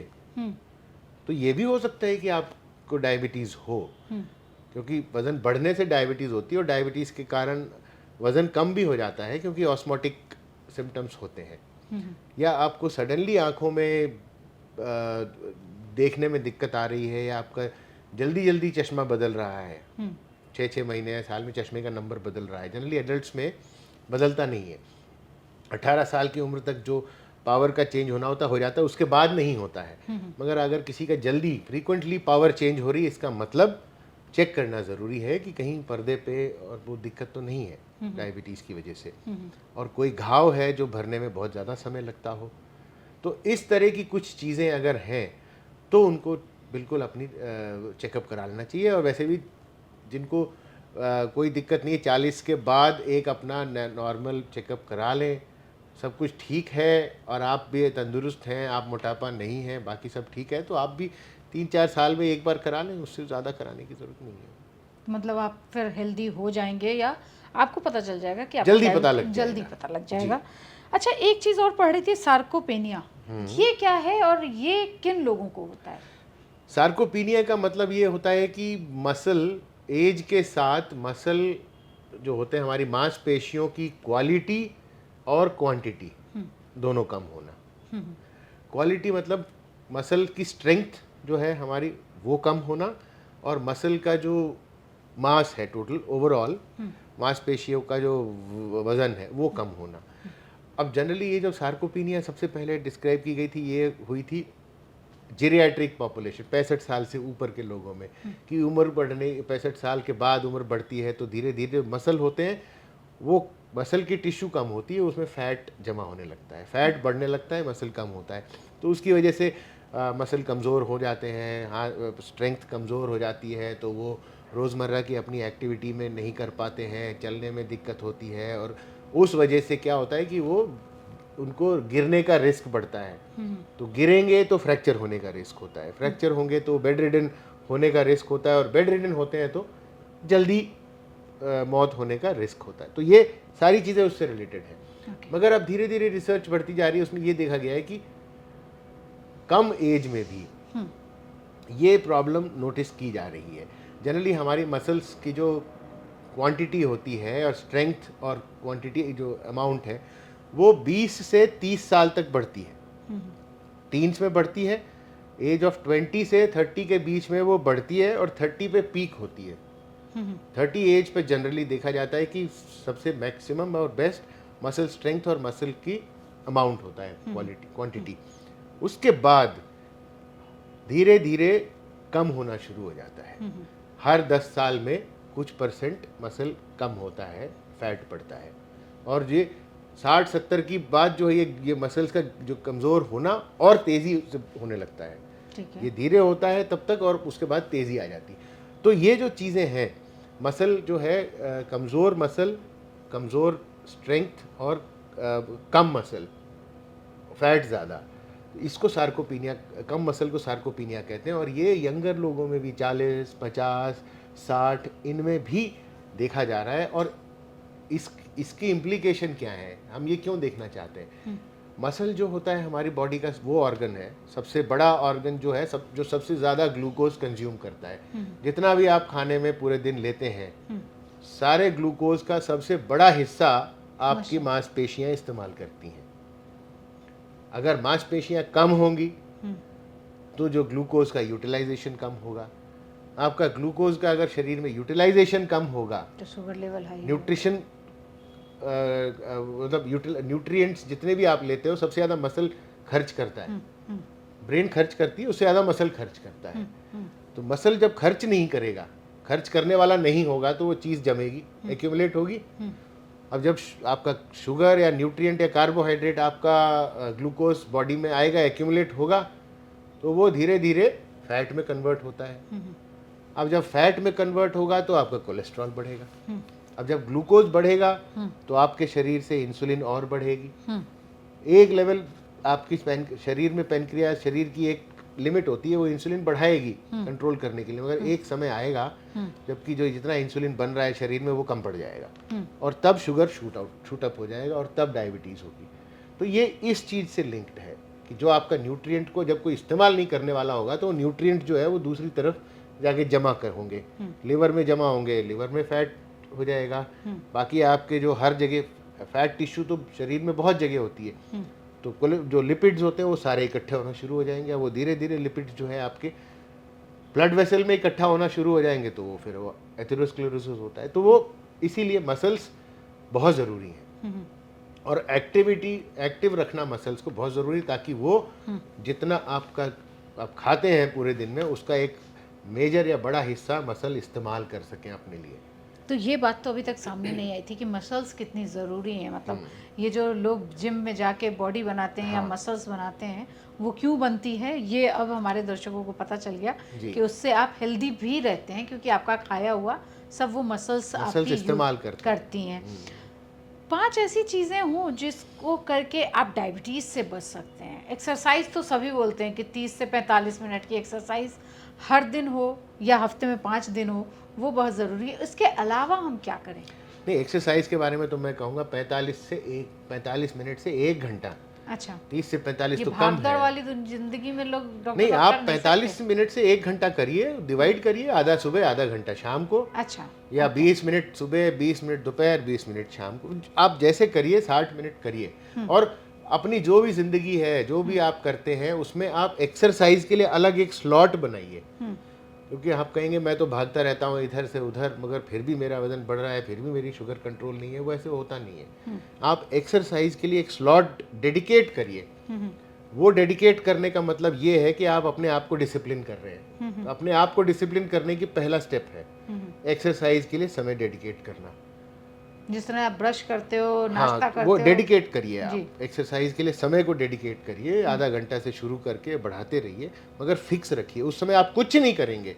तो ये भी हो सकता है कि आपको डायबिटीज़ हो, क्योंकि वज़न बढ़ने से डायबिटीज़ होती है, और डायबिटीज़ के कारण वज़न कम भी हो जाता है क्योंकि ऑस्मोटिक सिम्टम्स होते हैं। या आपको सडनली आँखों में देखने में दिक्कत आ रही है, या आपका जल्दी जल्दी चश्मा बदल रहा है, 6-6 महीने या साल में चश्मे का नंबर बदल रहा है। जनरली एडल्ट्स में बदलता नहीं है, 18 साल की उम्र तक जो पावर का चेंज होना होता हो जाता है, उसके बाद नहीं होता है। मगर अगर किसी का जल्दी फ्रीक्वेंटली पावर चेंज हो रही है, इसका मतलब चेक करना ज़रूरी है कि कहीं पर्दे पे और वो दिक्कत तो नहीं है डायबिटीज़ की वजह से, और कोई घाव है जो भरने में बहुत ज़्यादा समय लगता हो। तो इस तरह की कुछ चीज़ें अगर हैं तो उनको बिल्कुल अपनी चेकअप करा लेना चाहिए। और वैसे भी जिनको कोई दिक्कत नहीं है, 40 के बाद एक अपना नॉर्मल चेकअप करा लें, सब कुछ ठीक है और आप भी तंदुरुस्त हैं, आप मोटापा नहीं है, बाकी सब ठीक है, तो आप भी 3-4 साल में एक बार करा लें, उससे ज़्यादा कराने की ज़रूरत नहीं है।
मतलब आप फिर हेल्दी हो जाएंगे, या आपको पता चल जाएगा कि
जल्दी पता लग
जाएगा। अच्छा, एक चीज़ और पढ़ रही थी, सार्कोपेनिया, ये क्या है और ये किन लोगों को होता है?
सार्कोपेनिया का मतलब ये होता है कि मसल, एज के साथ मसल जो होते हैं, हमारी मांसपेशियों की क्वालिटी और क्वांटिटी दोनों कम होना। क्वालिटी मतलब मसल की स्ट्रेंथ जो है हमारी, वो कम होना, और मसल का जो मास है टोटल ओवरऑल, मांसपेशियों का जो वज़न है वो कम होना। अब जनरली ये जो सार्कोपीनिया सबसे पहले डिस्क्राइब की गई थी, ये हुई थी जीरियाट्रिक पॉपुलेशन, 65 साल से ऊपर के लोगों में, कि उम्र बढ़ने 65 साल के बाद उम्र बढ़ती है तो धीरे धीरे मसल होते हैं, वो मसल की टिश्यू कम होती है, उसमें फैट जमा होने लगता है, फैट बढ़ने लगता है, मसल कम होता है, तो उसकी वजह से मसल कमज़ोर हो जाते हैं, हाँ स्ट्रेंथ कमज़ोर हो जाती है, तो वो रोज़मर्रा की अपनी एक्टिविटी में नहीं कर पाते हैं, चलने में दिक्कत होती है, और उस वजह से क्या होता है कि वो उनको गिरने का रिस्क बढ़ता है। तो गिरेंगे तो फ्रैक्चर होने का रिस्क होता है, फ्रैक्चर होंगे तो बेड रिडन होने का रिस्क होता है, और बेड रिडन होते हैं तो जल्दी मौत होने का रिस्क होता है। तो ये सारी चीज़ें उससे रिलेटेड हैं। मगर अब धीरे धीरे रिसर्च बढ़ती जा रही है, उसमें ये देखा गया है कि कम एज में भी ये प्रॉब्लम नोटिस की जा रही है। जनरली हमारी मसल्स की जो क्वांटिटी होती है और स्ट्रेंथ और क्वांटिटी जो अमाउंट है वो 20 से 30 साल तक बढ़ती है, टीन्स में बढ़ती है, एज ऑफ 20 से 30 के बीच में वो बढ़ती है, और 30 पे पीक होती है। 30 एज पे जनरली देखा जाता है कि सबसे मैक्सिमम और बेस्ट मसल स्ट्रेंथ और मसल की अमाउंट होता है, क्वांटिटी। उसके बाद धीरे धीरे कम होना शुरू हो जाता है। हर 10 साल में कुछ परसेंट मसल कम होता है, फैट बढ़ता है, और ये 60-70 की बात जो है ये मसल्स का जो कमज़ोर होना और तेज़ी से होने लगता है। ये धीरे होता है तब तक, और उसके बाद तेज़ी आ जाती है। तो ये जो चीज़ें हैं, मसल जो है कमज़ोर मसल, कमज़ोर स्ट्रेंथ, और कम मसल, फैट ज़्यादा, इसको सार्कोपीनिया, कम मसल को सार्कोपीनिया कहते हैं। और ये यंगर लोगों में भी 40, 50, 60 इनमें भी देखा जा रहा है। और इसकी इम्प्लीकेशन क्या है, हम ये क्यों देखना चाहते हैं? मसल जो होता है हमारी बॉडी का वो ऑर्गन है, सबसे बड़ा ऑर्गन जो है, जो सबसे ज़्यादा ग्लूकोज कंज्यूम करता है। जितना भी आप खाने में पूरे दिन लेते हैं, सारे ग्लूकोज का सबसे बड़ा हिस्सा आपकी मांसपेशियां इस्तेमाल करती हैं। अगर मांसपेशियां कम होंगी तो जो ग्लूकोज का यूटिलाइजेशन कम होगा। आपका ग्लूकोज का अगर शरीर में यूटिलाइजेशन कम होगा
तो शुगर लेवल हाई,
न्यूट्रिशन मतलब न्यूट्रिएंट्स जितने भी आप लेते हो सबसे ज़्यादा मसल खर्च करता है, ब्रेन खर्च करती है, उससे ज़्यादा मसल खर्च करता है। तो मसल जब खर्च नहीं करेगा, खर्च करने वाला नहीं होगा, तो वो चीज़ जमेगी, एक्यूमुलेट होगी। अब जब आपका शुगर या न्यूट्रिएंट या कार्बोहाइड्रेट आपका ग्लूकोज बॉडी में आएगा, एक्यूमुलेट होगा, तो वो धीरे धीरे फैट में कन्वर्ट होता है। अब जब फैट में कन्वर्ट होगा तो आपका कोलेस्ट्रॉल बढ़ेगा। अब जब ग्लूकोज बढ़ेगा तो आपके शरीर से इंसुलिन और बढ़ेगी। एक लेवल आपकी शरीर में पैनक्रियास, शरीर की एक लिमिट होती है, वो इंसुलिन बढ़ाएगी कंट्रोल करने के लिए, मगर एक समय आएगा जबकि जो जितना इंसुलिन बन रहा है शरीर में वो कम पड़ जाएगा, और तब शुगर शूट अप हो जाएगा, और तब डायबिटीज़ होगी। तो ये इस चीज़ से लिंक्ड है कि जो आपका न्यूट्रिएंट को जब कोई इस्तेमाल नहीं करने वाला होगा तो न्यूट्रिएंट जो है वो दूसरी तरफ जाके जमा कर होंगे, लिवर में जमा होंगे, लिवर में फैट हो जाएगा। बाकी आपके जो हर जगह फैट टिश्यू तो शरीर में बहुत जगह होती है, तो जो लिपिड्स होते हैं वो सारे इकट्ठे होना शुरू हो जाएंगे। वो धीरे धीरे लिपिड्स जो है आपके ब्लड वेसल में इकट्ठा होना शुरू हो जाएंगे, तो वो फिर वो एथेरोस्क्लेरोसिस होता है। तो वो इसीलिए मसल्स बहुत ज़रूरी हैं, और एक्टिव रखना मसल्स को बहुत ज़रूरी, ताकि वो जितना आप खाते हैं पूरे दिन में उसका एक मेजर या बड़ा हिस्सा मसल इस्तेमाल कर सकें अपने लिए।
तो ये बात तो अभी तक सामने नहीं आई थी कि मसल्स कितनी ज़रूरी हैं। मतलब ये जो लोग जिम में जाके बॉडी बनाते हैं या मसल्स बनाते हैं, वो क्यों बनती है, ये अब हमारे दर्शकों को पता चल गया कि उससे आप हेल्दी भी रहते हैं, क्योंकि आपका खाया हुआ सब वो मसल्स आपकी
इस्तेमाल करती
हैं। 5 ऐसी चीज़ें हों जिसको करके आप डायबिटीज़ से बच सकते हैं। एक्सरसाइज तो सभी बोलते हैं कि 30 से 45 मिनट की एक्सरसाइज हर दिन हो या हफ्ते में 5 दिन हो, वो बहुत ज़रूरी है। इसके अलावा हम क्या करें?
नहीं, एक्सरसाइज के बारे में तो मैं कहूँगा 45 मिनट से 1 घंटा।
अच्छा,
30 से 45 तो कम
भागदौड़
है।
वाली जिंदगी में लोग
नहीं, आप 45 मिनट से 1 घंटा करिए, डिवाइड करिए, आधा सुबह आधा घंटा शाम को।
अच्छा,
या 20 मिनट सुबह, 20 मिनट दोपहर, 20 मिनट शाम को, आप जैसे करिए, 60 मिनट करिए। और अपनी जो भी जिंदगी है, जो भी आप करते हैं, उसमें आप एक्सरसाइज के लिए अलग एक स्लॉट बनाइए। क्योंकि आप कहेंगे मैं तो भागता रहता हूँ इधर से उधर, मगर फिर भी मेरा वजन बढ़ रहा है, फिर भी मेरी शुगर कंट्रोल नहीं है, वो ऐसे होता नहीं है। आप एक्सरसाइज के लिए एक स्लॉट डेडिकेट करिए। वो डेडिकेट करने का मतलब ये है कि आप अपने आप को डिसिप्लिन कर रहे हैं। तो अपने आप को डिसिप्लिन करने की पहला स्टेप है एक्सरसाइज के लिए समय डेडिकेट करना।
जिस तरह आप ब्रश करते हो, नाश्ता
हाँ,
करते
वो
हो,
डेडिकेट करिए आप एक्सरसाइज के लिए समय को डेडिकेट करिए। आधा घंटा से शुरू करके बढ़ाते रहिए, मगर फिक्स रखिए। उस समय आप कुछ नहीं करेंगे,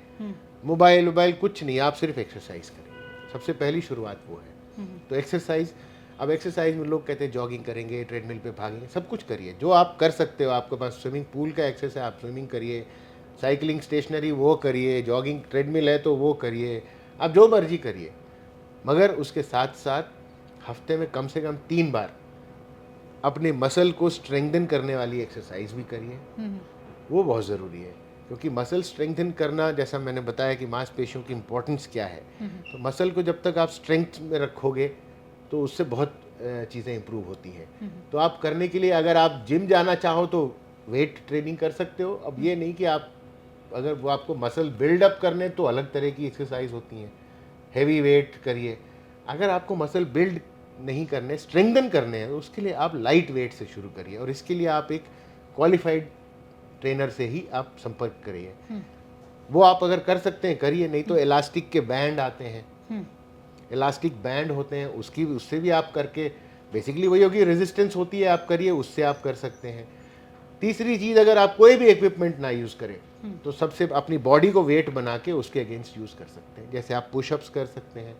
मोबाइल कुछ नहीं, आप सिर्फ एक्सरसाइज करेंगे। सबसे पहली शुरुआत वो है। तो एक्सरसाइज, अब एक्सरसाइज में लोग कहते हैं जॉगिंग करेंगे, ट्रेडमिल पे भागेंगे, सब कुछ करिए जो आप कर सकते हो। आपके पास स्विमिंग पूल का एक्सेस है, आप स्विमिंग करिए, साइकिलिंग स्टेशनरी वो करिए, जॉगिंग ट्रेडमिल है तो वो करिए, आप जो मर्जी करिए। मगर उसके साथ साथ हफ्ते में कम से कम 3 बार अपने मसल को स्ट्रेंथन करने वाली एक्सरसाइज भी करिए। वो बहुत ज़रूरी है, क्योंकि मसल स्ट्रेंथन करना, जैसा मैंने बताया कि मांसपेशियों की इम्पोर्टेंस क्या है, तो मसल को जब तक आप स्ट्रेंथ में रखोगे तो उससे बहुत चीज़ें इंप्रूव होती हैं। तो आप करने के लिए, अगर आप जिम जाना चाहो तो वेट ट्रेनिंग कर सकते हो। अब ये नहीं कि आप, अगर वो आपको मसल बिल्डअप करने तो अलग तरह की एक्सरसाइज होती हैं, हैवी वेट करिए। अगर आपको मसल बिल्ड नहीं करने, स्ट्रेंथन करने हैं, तो उसके लिए आप लाइट वेट से शुरू करिए, और इसके लिए आप एक क्वालिफाइड ट्रेनर से ही आप संपर्क करिए। वो आप अगर कर सकते हैं करिए, नहीं तो इलास्टिक के बैंड आते हैं, इलास्टिक बैंड होते हैं, उससे भी आप करके, बेसिकली वही होगी, रेजिस्टेंस होती है, आप करिए, उससे आप कर सकते हैं। तीसरी चीज़, अगर आप कोई भी इक्विपमेंट ना यूज़ करें तो सबसे अपनी बॉडी को वेट बना के उसके अगेंस्ट यूज़ कर सकते हैं। जैसे आप पुशअप्स कर सकते हैं।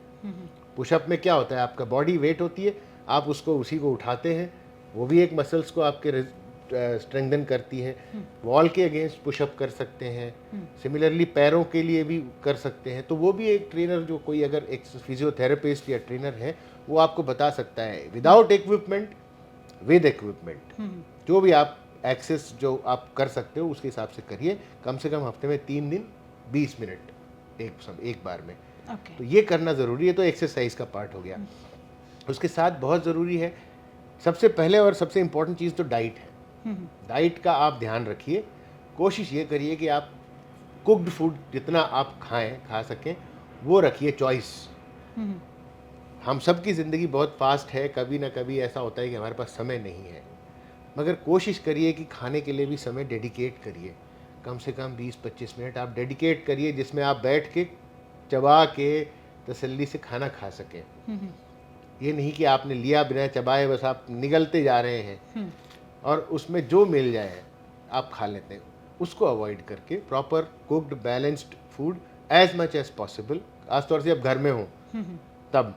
पुशअप में क्या होता है, आपका बॉडी वेट होती है, आप उसको उसी को उठाते हैं, वो भी एक मसल्स को आपके स्ट्रेंथन करती है। वॉल के अगेंस्ट पुशअप कर सकते हैं। सिमिलरली पैरों के लिए भी कर सकते हैं। तो वो भी एक ट्रेनर, जो कोई अगर एक फिजियोथेरेपिस्ट या ट्रेनर है, वो आपको बता सकता है, विदाउट इक्विपमेंट, विद इक्विपमेंट, जो भी आप एक्सेस जो आप कर सकते हो उसके हिसाब से करिए। कम से कम हफ्ते में 3 दिन 20 मिनट एक बार में। तो ये करना ज़रूरी है। तो एक्सरसाइज का पार्ट हो गया। उसके साथ बहुत ज़रूरी है, सबसे पहले और सबसे इम्पोर्टेंट चीज़ तो डाइट है। डाइट का आप ध्यान रखिए। कोशिश ये करिए कि आप कुक्ड फूड जितना आप खा सकें वो रखिए, चॉइस। हम सब की ज़िंदगी बहुत फास्ट है, कभी ना कभी ऐसा होता है कि हमारे पास समय नहीं है, मगर कोशिश करिए कि खाने के लिए भी समय डेडिकेट करिए। कम से कम 20-25 मिनट आप डेडिकेट करिए, जिसमें आप बैठ के चबा के तसल्ली से खाना खा सकें। ये नहीं कि आपने लिया बिना चबाए बस आप निगलते जा रहे हैं और उसमें जो मिल जाए आप खा लेते हैं। उसको अवॉइड करके proper cooked balanced food as much as possible. खासतौर से अब घर में हो तब,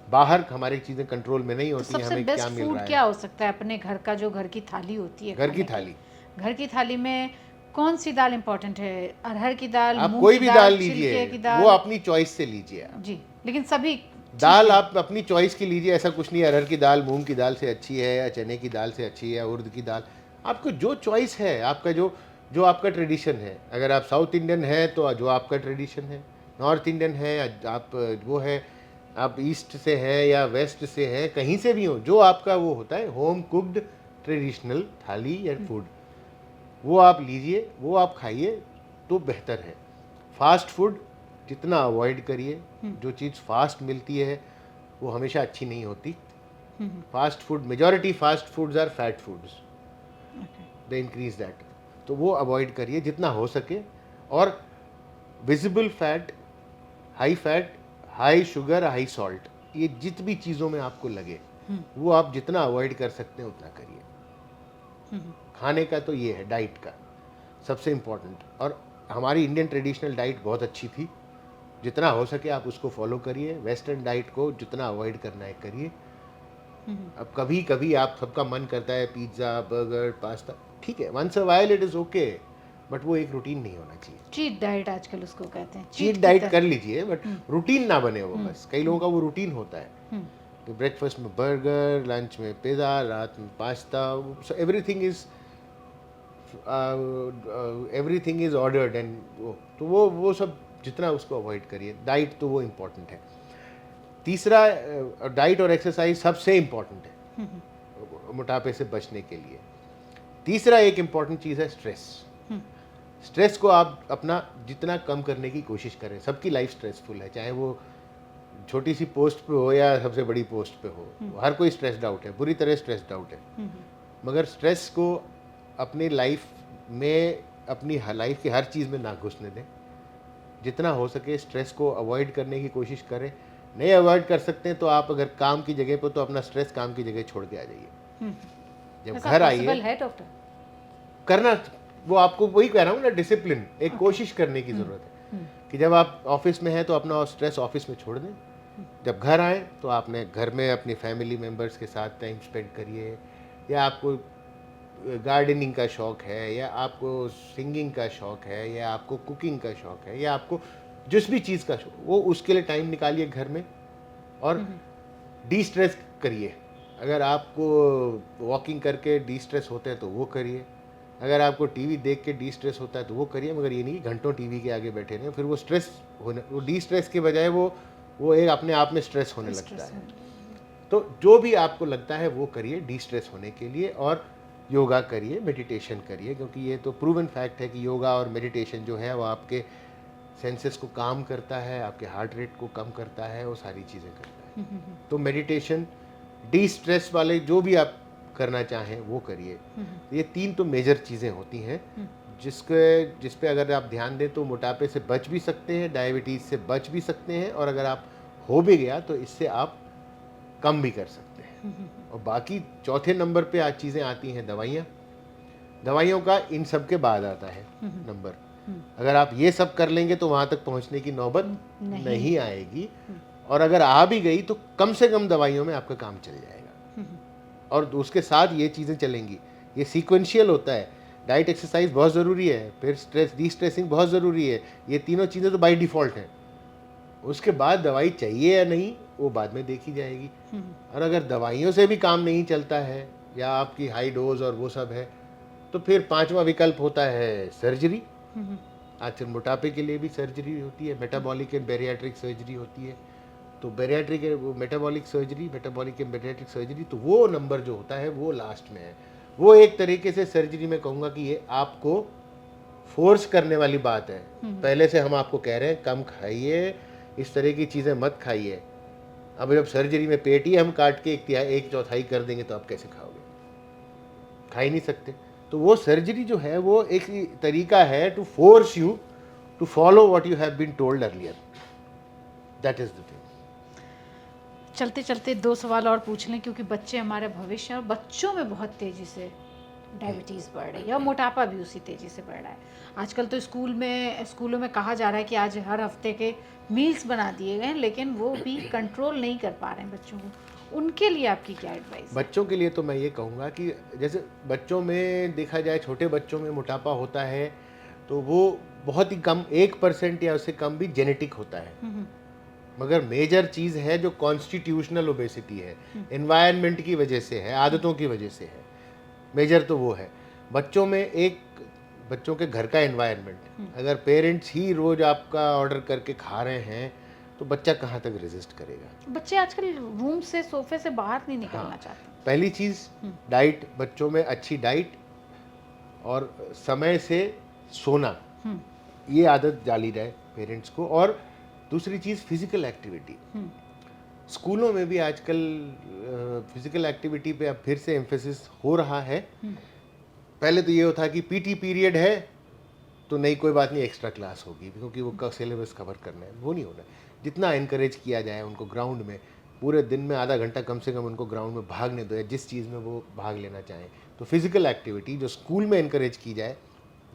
बाहर हमारी चीज़ें कंट्रोल में नहीं होती हैं, हमें क्या मिल रहा है।
क्या हो सकता है अपने घर का, जो घर की थाली होती है,
घर की थाली,
घर की थाली में कौन सी दाल इम्पोर्टेंट है? अरहर की दाल,
आप कोई भी दाल लीजिए, वो अपनी चॉइस से लीजिए
जी, लेकिन सभी
दाल आप अपनी चॉइस की लीजिए। ऐसा कुछ नहीं, अरहर की दाल मूंग की दाल से अच्छी है या चने की दाल से अच्छी है या उर्द की दाल, आपको जो चॉइस है, आपका जो आपका ट्रेडिशन है। अगर आप साउथ इंडियन है तो जो आपका ट्रेडिशन है, नॉर्थ इंडियन है या आप वो है, आप ईस्ट से हैं या वेस्ट से हैं, कहीं से भी हो, जो आपका वो होता है होम कुक्ड ट्रेडिशनल थाली या फूड, वो आप लीजिए, वो आप खाइए तो बेहतर है। फास्ट फूड जितना अवॉइड करिए। जो चीज़ फास्ट मिलती है वो हमेशा अच्छी नहीं होती। Fast food, majority fast foods are fat foods, they increase that, तो वो अवॉइड करिए जितना हो सके। और visible fat, high sugar, high salt, ये जित भी चीज़ों में आपको लगे वो आप जितना अवॉइड कर सकते हैं उतना करिए। खाने का तो ये है, डाइट का सबसे इम्पोर्टेंट। और हमारी इंडियन ट्रेडिशनल डाइट बहुत अच्छी थी, जितना हो सके आप उसको फॉलो करिए। वेस्टर्न डाइट को जितना अवॉइड करना है करिए। अब कभी कभी आप सबका मन करता है पिज्ज़ा, बर्गर, पास्ता, ठीक है, once a while it is okay, but वो एक रूटीन नहीं होना चाहिए।
चीट डाइट आजकल उसको कहते हैं।
चीट डाइट कर लीजिए, बट रूटीन ना बने वो। बस कई लोगों का वो रूटीन होता है कि ब्रेकफास्ट में बर्गर, लंच में पिज़्ज़ा, रात में pasta, so everything is ordered and तो वो सब जितना उसको अवॉइड करिए। डाइट तो वो इम्पोर्टेंट है। तीसरा, डाइट और एक्सरसाइज सबसे इम्पोर्टेंट है मोटापे से बचने के लिए। तीसरा एक इम्पॉर्टेंट चीज़ है स्ट्रेस। स्ट्रेस को आप अपना जितना कम करने की कोशिश करें। सबकी लाइफ स्ट्रेसफुल है, चाहे वो छोटी सी पोस्ट पे हो या सबसे बड़ी पोस्ट पे हो, हर कोई स्ट्रेस्ड आउट है, बुरी तरह स्ट्रेस्ड आउट है। मगर स्ट्रेस को अपनी लाइफ में, अपनी लाइफ की हर चीज़ में ना घुसने दें। जितना हो सके स्ट्रेस को अवॉइड करने की कोशिश करें। नहीं अवॉइड कर सकते हैं तो आप अगर काम की जगह पर, तो अपना स्ट्रेस काम की जगह छोड़ के आ जाइए। जब
ऐसा
घर
possible
आइए
है डॉक्टर?
करना, वो आपको वही कह रहा हूँ ना, डिसिप्लिन, एक कोशिश करने की ज़रूरत है कि जब आप ऑफिस में हैं तो अपना स्ट्रेस ऑफिस में छोड़ दें। जब घर आएँ तो आपने घर में अपनी फैमिली मेम्बर्स के साथ टाइम स्पेंड करिए, या आपको गार्डनिंग का शौक़ है, या आपको सिंगिंग का शौक़ है, या आपको कुकिंग का शौक़ है, या आपको जिस भी चीज़ का शौक़, वो उसके लिए टाइम निकालिए घर में और डी स्ट्रेस करिए। अगर आपको वॉकिंग करके डी स्ट्रेस होते हैं तो वो करिए, अगर आपको टीवी देख के डी स्ट्रेस होता है तो वो करिए, मगर ये नहीं घंटों टीवी के आगे बैठे रहें, फिर वो स्ट्रेस होने, वो डी स्ट्रेस के बजाय वो एक अपने आप में स्ट्रेस होने लगता है। तो जो भी आपको लगता है वो करिए डी स्ट्रेस होने के लिए, और योगा करिए, मेडिटेशन करिए, क्योंकि ये तो प्रूवन फैक्ट है कि योगा और मेडिटेशन जो है वो आपके सेंसेस को काम करता है, आपके हार्ट रेट को कम करता है, वो सारी चीज़ें करता है। तो मेडिटेशन, डी स्ट्रेस वाले जो भी आप करना चाहें वो करिए। ये 3 तो मेजर चीज़ें होती हैं जिस पे अगर आप ध्यान दें तो मोटापे से बच भी सकते हैं, डायबिटीज़ से बच भी सकते हैं, और अगर आप हो भी गया तो इससे आप कम भी कर सकते हैं। और बाकी चौथे नंबर पे आज चीज़ें आती हैं दवाइयाँ। दवाइयों का इन सब के बाद आता है नंबर। अगर आप ये सब कर लेंगे तो वहाँ तक पहुँचने की नौबत नहीं आएगी, और अगर आ भी गई तो कम से कम दवाइयों में आपका काम चल जाएगा, और उसके साथ ये चीज़ें चलेंगी। ये सीक्वेंशियल होता है। डाइट, एक्सरसाइज बहुत ज़रूरी है, फिर स्ट्रेस, डी स्ट्रेसिंग बहुत ज़रूरी है। ये तीनों चीज़ें तो बाय डिफ़ॉल्ट हैं। उसके बाद दवाई चाहिए या नहीं वो बाद में देखी जाएगी। और अगर दवाइयों से भी काम नहीं चलता है, या आपकी हाई डोज और वो सब है, तो फिर 5वां विकल्प होता है सर्जरी। आजकल मोटापे के लिए भी सर्जरी होती है, मेटाबॉलिक एंड बैरियाट्रिक सर्जरी होती है। तो bariatric, metabolic surgery, metabolic and bariatric surgery, तो वो नंबर जो होता है वो लास्ट में है। वो एक तरीके से सर्जरी में कहूँगा कि ये आपको फोर्स करने वाली बात है। पहले से हम आपको कह रहे हैं कम खाइए, इस तरह की चीज़ें मत खाइए। अब जब सर्जरी में पेट ही हम काट के 1/4 कर देंगे तो आप कैसे खाओगे? खा ही नहीं सकते। तो वो सर्जरी जो है वो एक तरीका है to force you to follow what you have been told earlier. That is the thing.
चलते चलते 2 सवाल और पूछ लें, क्योंकि बच्चे हमारे भविष्य हैं, और बच्चों में बहुत तेज़ी से डायबिटीज़ बढ़ रही है और मोटापा भी उसी तेज़ी से बढ़ रहा है। आजकल तो स्कूलों में कहा जा रहा है कि आज हर हफ्ते के मील्स बना दिए गए हैं, लेकिन वो भी कंट्रोल नहीं कर पा रहे हैं बच्चों को। उनके लिए आपकी क्या एडवाइस?
बच्चों के लिए तो मैं ये कहूँगा कि जैसे बच्चों में देखा जाए, छोटे बच्चों में मोटापा होता है तो वो बहुत ही कम, 1% या उससे कम भी जेनेटिक होता है। मगर मेजर चीज़ है जो कॉन्स्टिट्यूशनल ओबेसिटी है, एनवायरनमेंट की वजह से है, आदतों की वजह से है। मेजर तो वो है बच्चों में। बच्चों के घर का एनवायरनमेंट, अगर पेरेंट्स ही रोज़ आपका ऑर्डर करके खा रहे हैं तो बच्चा कहाँ तक रेजिस्ट करेगा?
बच्चे आजकल रूम से, सोफे से बाहर नहीं निकलना चाहते।
पहली चीज़ डाइट, बच्चों में अच्छी डाइट और समय से सोना, ये आदत डाली जाए पेरेंट्स को। और दूसरी चीज़ फिज़िकल एक्टिविटी। स्कूलों में भी आजकल फिज़िकल एक्टिविटी पे अब फिर से एम्फेसिस हो रहा है। पहले तो ये होता कि पीटी पीरियड है तो नहीं, कोई बात नहीं, एक्स्ट्रा क्लास होगी क्योंकि वो सिलेबस कवर करना है। वो नहीं होना है। जितना इनकरेज किया जाए उनको ग्राउंड में, पूरे दिन में आधा घंटा कम से कम उनको ग्राउंड में भागने दो, या जिस चीज़ में वो भाग लेना चाहें। तो फिज़िकल एक्टिविटी जो स्कूल में इनकरेज की जाए,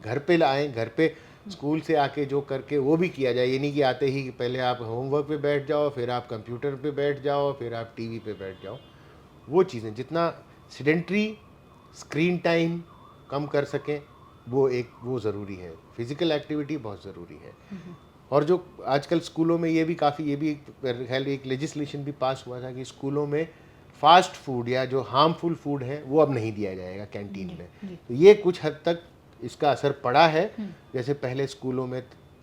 घर पे लाएँ, घर पे स्कूल से आके जो करके वो भी किया जाए। ये नहीं कि आते ही पहले आप होमवर्क पे बैठ जाओ, फिर आप कंप्यूटर पे बैठ जाओ, फिर आप टीवी पे बैठ जाओ। वो चीज़ें जितना सेडेंट्री स्क्रीन टाइम कम कर सकें वो ज़रूरी है। फिज़िकल एक्टिविटी बहुत ज़रूरी है। और जो आजकल स्कूलों में ये भी ख्याल एक लेजिस्लेशन भी पास हुआ था कि स्कूलों में फास्ट फूड या जो हार्मफुल फूड है वो अब नहीं दिया जाएगा कैंटीन में। तो ये कुछ हद तक इसका असर पड़ा है। जैसे पहले स्कूलों में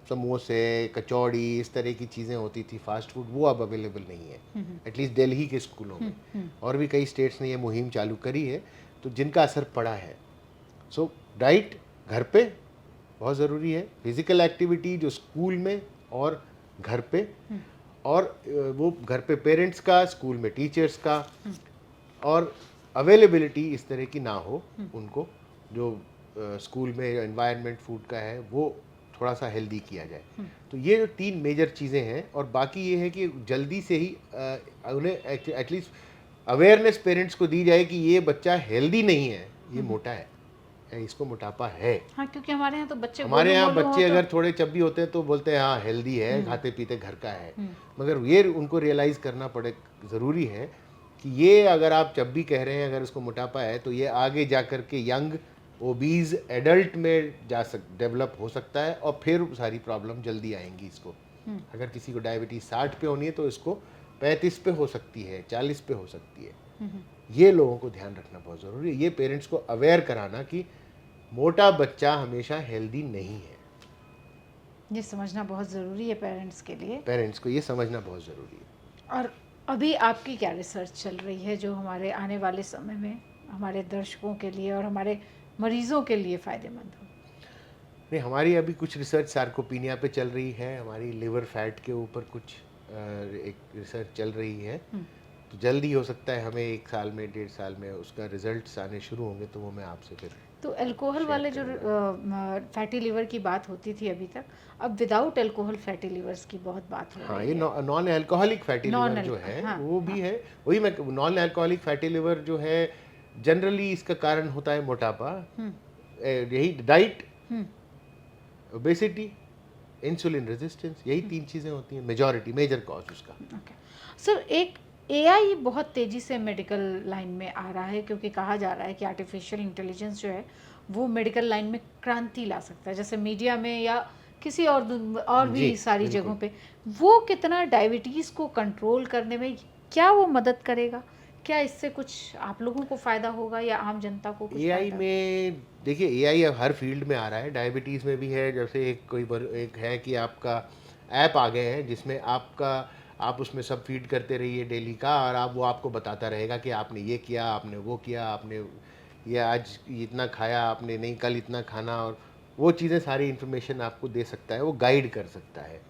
समोसे, कचौड़ी, इस तरह की चीज़ें होती थी फास्ट फूड, वो अब अवेलेबल नहीं है, एटलीस्ट दिल्ली के स्कूलों में। और भी कई स्टेट्स ने ये मुहिम चालू करी है, तो जिनका असर पड़ा है। सो डाइट घर पे, बहुत ज़रूरी है। फिज़िकल एक्टिविटी जो स्कूल में और घर पे, और वो घर पे पेरेंट्स का, स्कूल में टीचर्स का, और अवेलेबिलिटी इस तरह की ना हो उनको, जो स्कूल में एनवायरनमेंट फूड का है वो थोड़ा सा हेल्दी किया जाए। तो ये जो 3 मेजर चीज़ें हैं, और बाकी ये है कि जल्दी से ही उन्हें एटलीस्ट अवेयरनेस पेरेंट्स को दी जाए कि ये बच्चा हेल्दी नहीं है, ये मोटा है, इसको मोटापा है।
हाँ, क्योंकि हमारे यहाँ तो बच्चे
हमारे यहाँ
गोलू-मोलू हो
बच्चे
तो
अगर थोड़े चब्बी होते हैं तो बोलते हैं हाँ हेल्दी है, खाते पीते घर का है। मगर ये उनको रियलाइज़ करना पड़े, ज़रूरी है कि ये अगर आप चब्बी कह रहे हैं, अगर उसको मोटापा है, तो ये आगे जा कर के यंग ओबीज एडल्ट में डेवलप हो सकता है, और फिर सारी प्रॉब्लम जल्दी आएंगी इसको। अगर किसी को डायबिटीज़ 60 पे होनी है तो इसको 35 पे हो सकती है, 40 पे हो सकती है। ये लोगों को ध्यान रखना बहुत ज़रूरी है, ये पेरेंट्स को अवेयर कराना कि मोटा बच्चा हमेशा हेल्दी नहीं है।
ये समझना बहुत ज़रूरी है पेरेंट्स के लिए।
पेरेंट्स को ये समझना बहुत ज़रूरी है।
और अभी आपकी क्या रिसर्च चल रही है जो हमारे आने वाले समय में हमारे दर्शकों के लिए और हमारे मरीजों के लिए फ़ायदेमंद हो?
नहीं, हमारी अभी कुछ रिसर्च सार्कोपीनिया पे चल रही है, हमारी लिवर फैट के ऊपर कुछ एक रिसर्च चल रही है। तो जल्द ही हो सकता है, हमें 1 साल में 1.5 साल में उसका रिजल्ट्स आने शुरू होंगे, तो वो मैं आपसे फिर।
तो अल्कोहल वाले जो फैटी लिवर की बात होती थी अभी तक, अब विदाउट अल्कोहल फैटी लिवर्स की बहुत बात हो
हाँ,
रही
ये
है।
नॉन अल्कोहलिक फैटी लिवर जो है
हाँ,
वो भी है। वही मैं, नॉन अल्कोहलिक फैटी लिवर जो है जनरली इसका कारण होता है मोटापा, यही डाइट, ओबेसिटी, इंसुलिन रेजिस्टेंस, यही 3 चीज़ें होती हैं मेजर कॉज उसका।
ओके सर, एक एआई बहुत तेज़ी से मेडिकल लाइन में आ रहा है, क्योंकि कहा जा रहा है कि आर्टिफिशियल इंटेलिजेंस जो है वो मेडिकल लाइन में क्रांति ला सकता है, जैसे मीडिया में या किसी और भी
जी,
सारी
बिल्कुल।
जगहों पे। वो कितना डायबिटीज़ को कंट्रोल करने में क्या वो मदद करेगा? क्या इससे कुछ आप लोगों को फ़ायदा होगा या आम जनता को कुछ
एआई
फ़ायदा?
में देखिए, एआई अब हर फील्ड में आ रहा है, डायबिटीज़ में भी है। जैसे एक है कि आपका ऐप आ गए हैं जिसमें आप उसमें सब फीड करते रहिए डेली का, और वो आपको बताता रहेगा कि आपने ये किया, आपने वो किया, आपने ये आज इतना खाया, आपने नहीं कल इतना खाना, और वो चीज़ें सारी इन्फॉर्मेशन आपको दे सकता है, वो गाइड कर सकता है।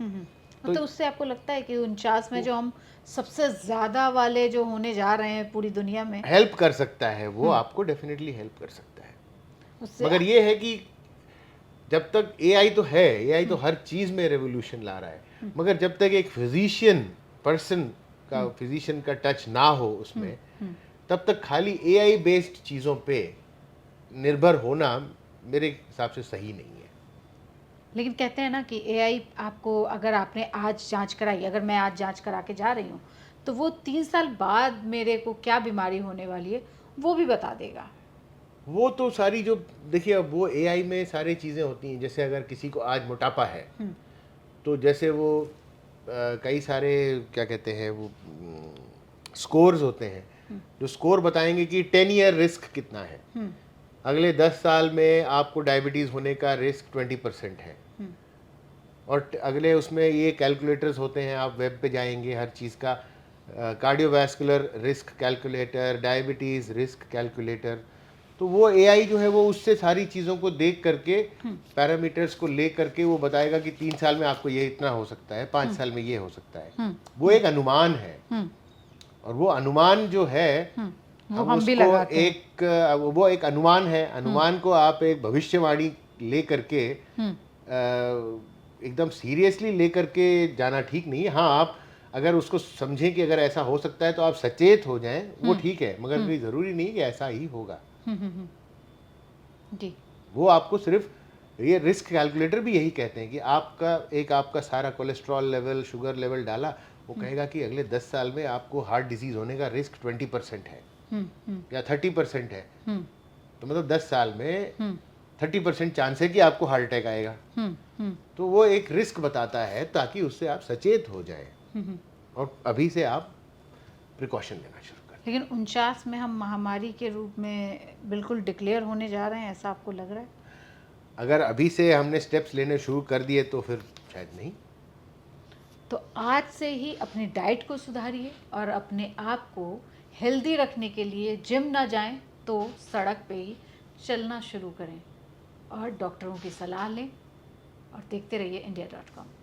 तो उससे आपको लगता है कि 49 में जो हम सबसे ज़्यादा वाले जो होने जा रहे हैं पूरी दुनिया में,
हेल्प कर सकता है, वो आपको डेफिनेटली हेल्प कर सकता है।
उससे
मगर ये है कि जब तक एआई तो है, एआई तो हर चीज़ में रेवोल्यूशन ला रहा है, मगर जब तक एक फिजिशियन का टच ना हो उसमें, तब तक खाली एआई बेस्ड चीज़ों पे निर्भर होना मेरे हिसाब से सही नहीं है।
लेकिन कहते हैं ना कि एआई आपको, अगर आपने आज जांच कराई, अगर मैं आज जांच करा के जा रही हूँ, तो वो 3 साल बाद मेरे को क्या बीमारी होने वाली है वो भी बता देगा।
वो तो सारी जो देखिए, अब वो एआई में सारी चीज़ें होती हैं। जैसे अगर किसी को आज मोटापा है, तो जैसे वो कई सारे क्या कहते हैं वो स्कोर्स होते हैं, जो स्कोर बताएंगे कि 10 ईयर रिस्क कितना है, अगले 10 साल में आपको डायबिटीज़ होने का रिस्क 20% है। और अगले उसमें ये कैलकुलेटर्स होते हैं, आप वेब पे जाएंगे, हर चीज़ का cardiovascular risk calculator, diabetes risk calculator. तो वो एआई जो है वो उससे सारी चीज़ों को देख करके, पैरामीटर्स को ले करके वो बताएगा कि 3 साल में आपको ये इतना हो सकता है, 5 साल में ये हो सकता है। वो एक अनुमान है, और वो अनुमान जो है
वो
अब
हम भी
उसको
लगाते हैं।
वो एक अनुमान है। अनुमान को आप एक भविष्यवाणी ले करके एकदम सीरियसली ले करके जाना ठीक नहीं है। हाँ, आप अगर उसको समझें कि अगर ऐसा हो सकता है तो आप सचेत हो जाएं, वो ठीक है, मगर कोई ज़रूरी नहीं कि ऐसा ही होगा।
जी।
वो आपको सिर्फ, ये रिस्क कैलकुलेटर भी यही कहते हैं कि आपका सारा कोलेस्ट्रॉल लेवल, शुगर लेवल डाला, वो कहेगा कि अगले 10 साल में आपको हार्ट डिजीज होने का रिस्क 20% है या 30% है। तो मतलब 10 साल में 30% चांस है कि आपको हार्ट अटैक आएगा। तो वो एक रिस्क बताता है ताकि उससे आप सचेत हो जाएं, और अभी से आप प्रिकॉशन लेना शुरू करें।
लेकिन 49 में हम महामारी के रूप में बिल्कुल डिक्लेयर होने जा रहे हैं, ऐसा आपको लग रहा है?
अगर अभी से हमने स्टेप्स लेने शुरू कर दिए तो फिर शायद नहीं।
तो आज से ही अपनी डाइट को सुधारिए और अपने आप को हेल्दी रखने के लिए जिम ना जाएं तो सड़क पे ही चलना शुरू करें, और डॉक्टरों की सलाह लें और देखते रहिए India.com।